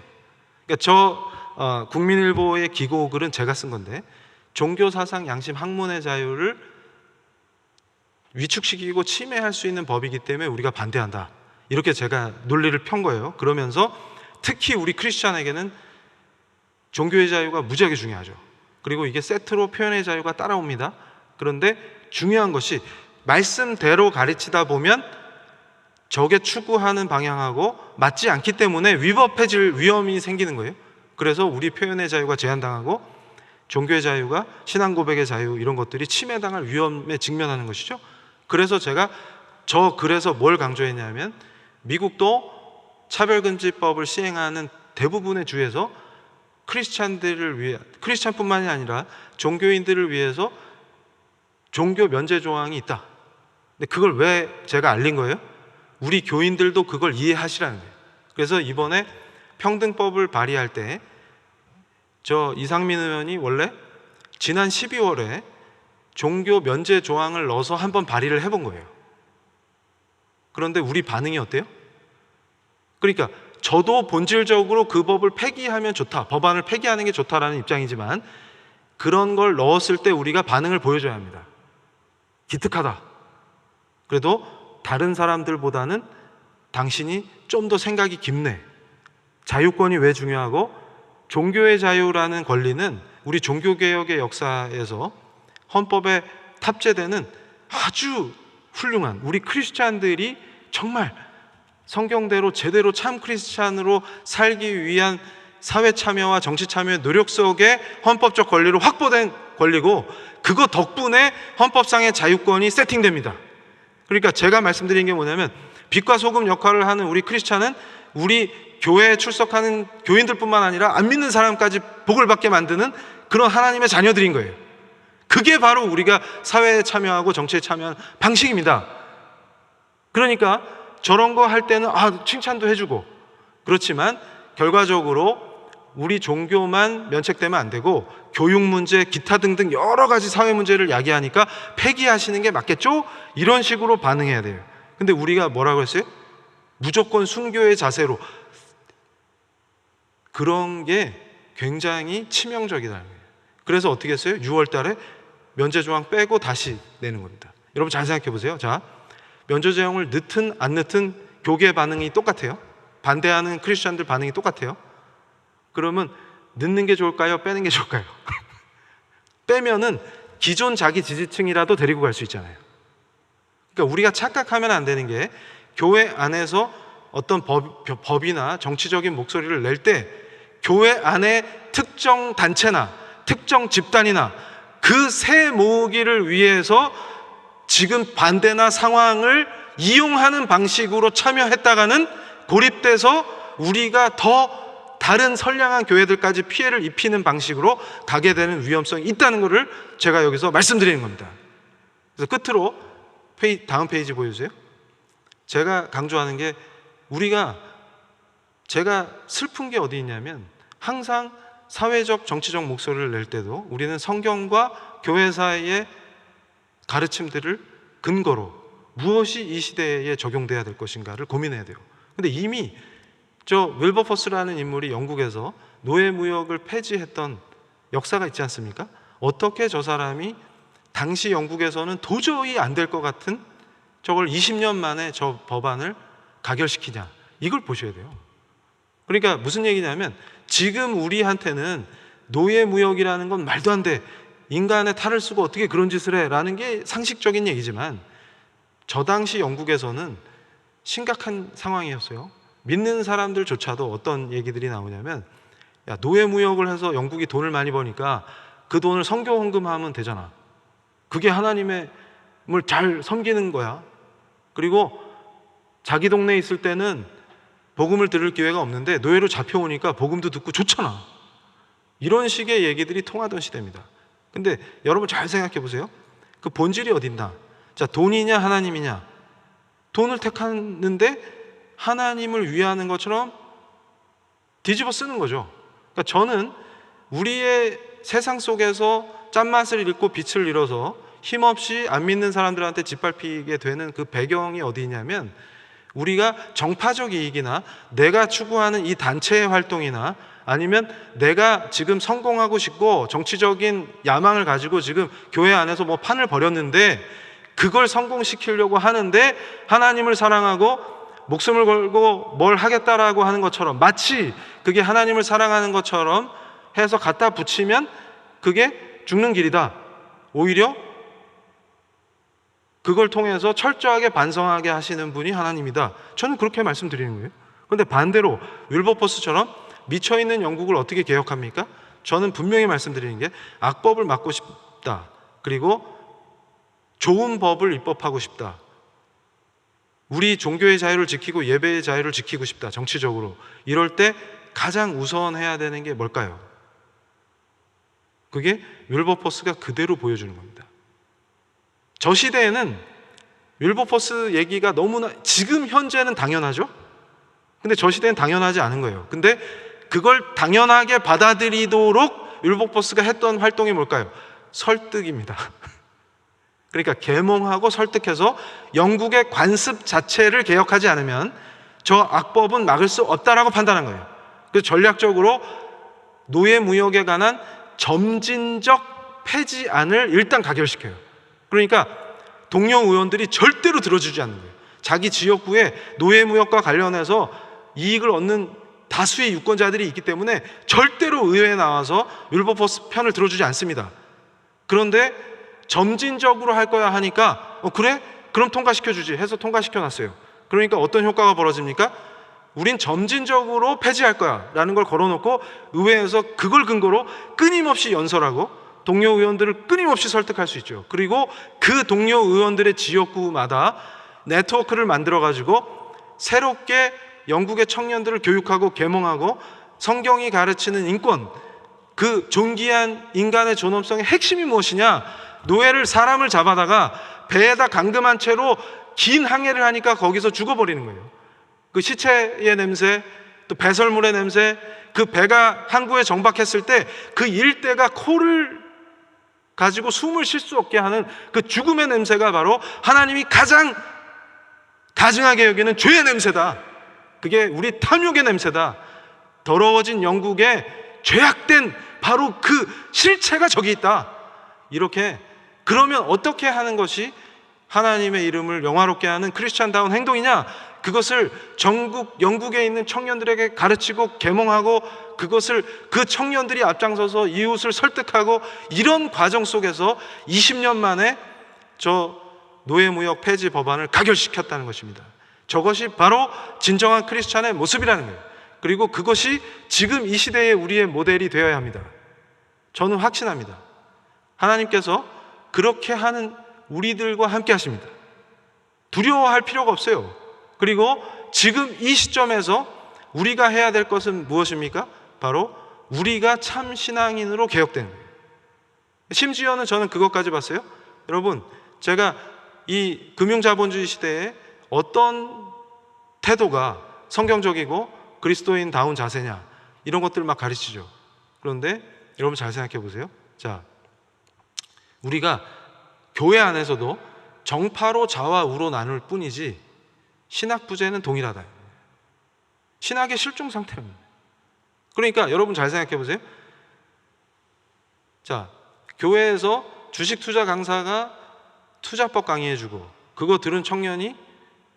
그러니까 국민일보의 기고 글은 제가 쓴 건데, 종교사상 양심 학문의 자유를 위축시키고 침해할 수 있는 법이기 때문에 우리가 반대한다, 이렇게 제가 논리를 편 거예요. 그러면서 특히 우리 크리스찬에게는 종교의 자유가 무지하게 중요하죠. 그리고 이게 세트로 표현의 자유가 따라옵니다. 그런데 중요한 것이 말씀대로 가르치다 보면 저게 추구하는 방향하고 맞지 않기 때문에 위법해질 위험이 생기는 거예요. 그래서 우리 표현의 자유가 제한당하고 종교의 자유가 신앙 고백의 자유 이런 것들이 침해당할 위험에 직면하는 것이죠. 그래서 제가 그래서 뭘 강조했냐면, 미국도 차별금지법을 시행하는 대부분의 주에서 크리스찬들을 위해, 크리스찬뿐만이 아니라 종교인들을 위해서 종교 면제 조항이 있다. 근데 그걸 왜 제가 알린 거예요? 우리 교인들도 그걸 이해하시라는 거예요. 그래서 이번에 평등법을 발의할 때 이상민 의원이 원래 지난 12월에 종교 면제 조항을 넣어서 한번 발의를 해본 거예요. 그런데 우리 반응이 어때요? 그러니까 저도 본질적으로 그 법을 폐기하면 좋다, 법안을 폐기하는 게 좋다라는 입장이지만 그런 걸 넣었을 때 우리가 반응을 보여줘야 합니다. 기특하다. 그래도 다른 사람들보다는 당신이 좀 더 생각이 깊네. 자유권이 왜 중요하고 종교의 자유라는 권리는 우리 종교개혁의 역사에서 헌법에 탑재되는 아주 훌륭한, 우리 크리스찬들이 정말 성경대로 제대로 참 크리스찬으로 살기 위한 사회 참여와 정치 참여의 노력 속에 헌법적 권리로 확보된 권리고, 그거 덕분에 헌법상의 자유권이 세팅됩니다. 그러니까 제가 말씀드린 게 뭐냐면, 빛과 소금 역할을 하는 우리 크리스찬은 우리 교회에 출석하는 교인들뿐만 아니라 안 믿는 사람까지 복을 받게 만드는 그런 하나님의 자녀들인 거예요. 그게 바로 우리가 사회에 참여하고 정치에 참여하는 방식입니다. 그러니까 저런 거 할 때는 칭찬도 해주고, 그렇지만 결과적으로 우리 종교만 면책되면 안 되고 교육 문제, 기타 등등 여러 가지 사회 문제를 야기하니까 폐기하시는 게 맞겠죠? 이런 식으로 반응해야 돼요. 근데 우리가 뭐라고 했어요? 무조건 순교의 자세로. 그런 게 굉장히 치명적이다. 그래서 어떻게 했어요? 6월 달에 면제 조항 빼고 다시 내는 겁니다. 여러분 잘 생각해 보세요. 자, 면제 조항을 넣든 안 넣든 교계 반응이 똑같아요. 반대하는 크리스천들 반응이 똑같아요. 그러면 넣는 게 좋을까요? 빼는 게 좋을까요? 빼면은 기존 자기 지지층이라도 데리고 갈 수 있잖아요. 그러니까 우리가 착각하면 안 되는 게, 교회 안에서 어떤 법이나 정치적인 목소리를 낼 때 교회 안에 특정 단체나 특정 집단이나 그 새 모으기를 위해서 지금 반대나 상황을 이용하는 방식으로 참여했다가는 고립돼서 우리가 더 다른 선량한 교회들까지 피해를 입히는 방식으로 가게 되는 위험성이 있다는 것을 제가 여기서 말씀드리는 겁니다. 그래서 끝으로 다음 페이지 보여주세요. 제가 강조하는 게, 제가 슬픈 게 어디 있냐면, 항상 사회적 정치적 목소리를 낼 때도 우리는 성경과 교회 사이의 가르침들을 근거로 무엇이 이 시대에 적용돼야 될 것인가를 고민해야 돼요. 근데 이미 윌버포스라는 인물이 영국에서 노예무역을 폐지했던 역사가 있지 않습니까? 어떻게 저 사람이 당시 영국에서는 도저히 안 될 것 같은 저걸 20년 만에 저 법안을 가결시키냐, 이걸 보셔야 돼요. 그러니까 무슨 얘기냐면, 지금 우리한테는 노예무역이라는 건 말도 안 돼, 인간의 탈을 쓰고 어떻게 그런 짓을 해 라는 게 상식적인 얘기지만, 저 당시 영국에서는 심각한 상황이었어요. 믿는 사람들조차도 어떤 얘기들이 나오냐면, 야, 노예무역을 해서 영국이 돈을 많이 버니까 그 돈을 선교 헌금하면 되잖아. 그게 하나님을 잘 섬기는 거야. 그리고 자기 동네에 있을 때는 복음을 들을 기회가 없는데 노예로 잡혀오니까 복음도 듣고 좋잖아. 이런 식의 얘기들이 통하던 시대입니다. 근데 여러분 잘 생각해 보세요. 그 본질이 어딨나? 자, 돈이냐 하나님이냐? 돈을 택하는데 하나님을 위하는 것처럼 뒤집어 쓰는 거죠. 그러니까 저는 우리의 세상 속에서 짠맛을 잃고 빛을 잃어서 힘없이 안 믿는 사람들한테 짓밟히게 되는 그 배경이 어디 있냐면, 우리가 정파적 이익이나 내가 추구하는 이 단체의 활동이나 아니면 내가 지금 성공하고 싶고 정치적인 야망을 가지고 지금 교회 안에서 뭐 판을 벌였는데 그걸 성공시키려고 하는데, 하나님을 사랑하고 목숨을 걸고 뭘 하겠다라고 하는 것처럼, 마치 그게 하나님을 사랑하는 것처럼 해서 갖다 붙이면 그게 죽는 길이다. 오히려 그걸 통해서 철저하게 반성하게 하시는 분이 하나님이다. 저는 그렇게 말씀드리는 거예요. 그런데 반대로 윌버포스처럼 미쳐있는 영국을 어떻게 개혁합니까? 저는 분명히 말씀드리는 게, 악법을 막고 싶다. 그리고 좋은 법을 입법하고 싶다. 우리 종교의 자유를 지키고 예배의 자유를 지키고 싶다. 정치적으로. 이럴 때 가장 우선해야 되는 게 뭘까요? 그게 윌버포스가 그대로 보여주는 겁니다. 저 시대에는 윌버포스 얘기가 너무나 지금 현재는 당연하죠. 근데 저 시대는 당연하지 않은 거예요. 근데 그걸 당연하게 받아들이도록 윌버포스가 했던 활동이 뭘까요? 설득입니다. 그러니까 계몽하고 설득해서 영국의 관습 자체를 개혁하지 않으면 저 악법은 막을 수 없다라고 판단한 거예요. 그래서 전략적으로 노예 무역에 관한 점진적 폐지안을 일단 가결시켜요. 그러니까 동료 의원들이 절대로 들어주지 않는 거예요. 자기 지역구에 노예 무역과 관련해서 이익을 얻는 다수의 유권자들이 있기 때문에 절대로 의회에 나와서 윌버포스 편을 들어주지 않습니다. 그런데 점진적으로 할 거야 하니까 그래? 그럼 통과시켜주지 해서 통과시켜놨어요. 그러니까 어떤 효과가 벌어집니까? 우린 점진적으로 폐지할 거야 라는 걸 걸어놓고 의회에서 그걸 근거로 끊임없이 연설하고 동료 의원들을 끊임없이 설득할 수 있죠. 그리고 그 동료 의원들의 지역구마다 네트워크를 만들어가지고 새롭게 영국의 청년들을 교육하고 계몽하고 성경이 가르치는 인권, 그 존귀한 인간의 존엄성의 핵심이 무엇이냐? 노예를 사람을 잡아다가 배에다 감금한 채로 긴 항해를 하니까 거기서 죽어버리는 거예요. 그 시체의 냄새, 또 배설물의 냄새, 그 배가 항구에 정박했을 때 그 일대가 코를 가지고 숨을 쉴 수 없게 하는 그 죽음의 냄새가 바로 하나님이 가장 가증하게 여기는 죄의 냄새다. 그게 우리 탐욕의 냄새다. 더러워진 영국에 죄악된 바로 그 실체가 저기 있다. 이렇게 그러면 어떻게 하는 것이 하나님의 이름을 영화롭게 하는 크리스찬다운 행동이냐? 그것을 전국 영국에 있는 청년들에게 가르치고 계몽하고 그것을 그 청년들이 앞장서서 이웃을 설득하고 이런 과정 속에서 20년 만에 저 노예무역 폐지 법안을 가결시켰다는 것입니다. 저것이 바로 진정한 크리스찬의 모습이라는 거예요. 그리고 그것이 지금 이 시대의 우리의 모델이 되어야 합니다. 저는 확신합니다. 하나님께서 그렇게 하는 우리들과 함께 하십니다. 두려워할 필요가 없어요. 그리고 지금 이 시점에서 우리가 해야 될 것은 무엇입니까? 바로 우리가 참 신앙인으로 개혁되는 거예요. 심지어는 저는 그것까지 봤어요. 여러분, 제가 이 금융자본주의 시대에 어떤 태도가 성경적이고 그리스도인다운 자세냐 이런 것들을 막 가르치죠. 그런데 여러분 잘 생각해 보세요. 자, 우리가 교회 안에서도 정파로 좌와 우로 나눌 뿐이지 신학 부재는 동일하다. 신학의 실종 상태입니다. 그러니까 여러분 잘 생각해 보세요. 자, 교회에서 주식 투자 강사가 투자법 강의해주고 그거 들은 청년이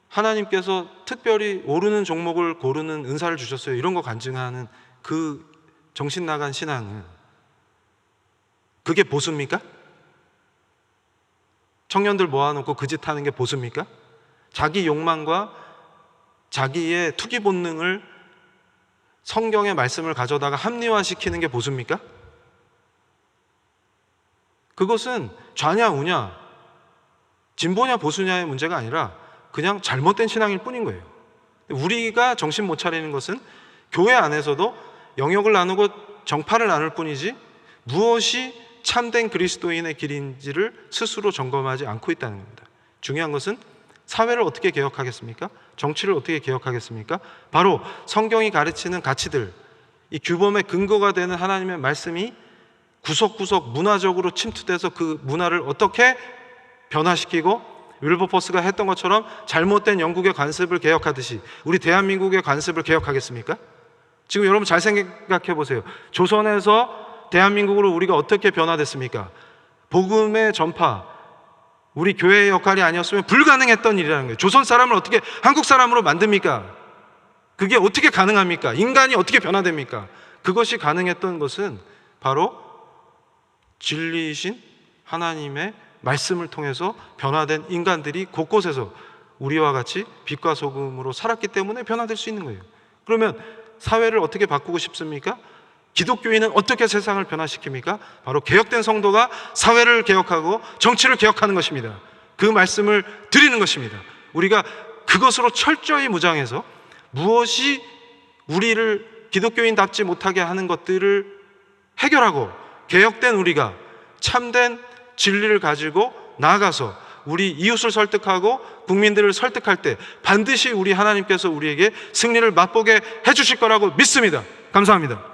하나님께서 특별히 오르는 종목을 고르는 은사를 주셨어요. 이런 거 간증하는 그 정신 나간 신앙은 그게 보수입니까? 청년들 모아놓고 그 짓 하는 게 보수입니까? 자기 욕망과 자기의 투기 본능을 성경의 말씀을 가져다가 합리화시키는 게 보수입니까? 그것은 좌냐 우냐 진보냐 보수냐의 문제가 아니라 그냥 잘못된 신앙일 뿐인 거예요. 우리가 정신 못 차리는 것은 교회 안에서도 영역을 나누고 정파를 나눌 뿐이지 무엇이 참된 그리스도인의 길인지를 스스로 점검하지 않고 있다는 겁니다. 중요한 것은 사회를 어떻게 개혁하겠습니까? 정치를 어떻게 개혁하겠습니까? 바로 성경이 가르치는 가치들, 이 규범의 근거가 되는 하나님의 말씀이 구석구석 문화적으로 침투돼서 그 문화를 어떻게 변화시키고 윌버포스가 했던 것처럼 잘못된 영국의 관습을 개혁하듯이 우리 대한민국의 관습을 개혁하겠습니까? 지금 여러분 잘 생각해 보세요. 조선에서 대한민국으로 우리가 어떻게 변화됐습니까? 복음의 전파, 우리 교회의 역할이 아니었으면 불가능했던 일이라는 거예요. 조선 사람을 어떻게 한국 사람으로 만듭니까? 그게 어떻게 가능합니까? 인간이 어떻게 변화됩니까? 그것이 가능했던 것은 바로 진리이신 하나님의 말씀을 통해서 변화된 인간들이 곳곳에서 우리와 같이 빛과 소금으로 살았기 때문에 변화될 수 있는 거예요. 그러면 사회를 어떻게 바꾸고 싶습니까? 기독교인은 어떻게 세상을 변화시킵니까? 바로 개혁된 성도가 사회를 개혁하고 정치를 개혁하는 것입니다. 그 말씀을 드리는 것입니다. 우리가 그것으로 철저히 무장해서 무엇이 우리를 기독교인답지 못하게 하는 것들을 해결하고 개혁된 우리가 참된 진리를 가지고 나아가서 우리 이웃을 설득하고 국민들을 설득할 때 반드시 우리 하나님께서 우리에게 승리를 맛보게 해주실 거라고 믿습니다. 감사합니다.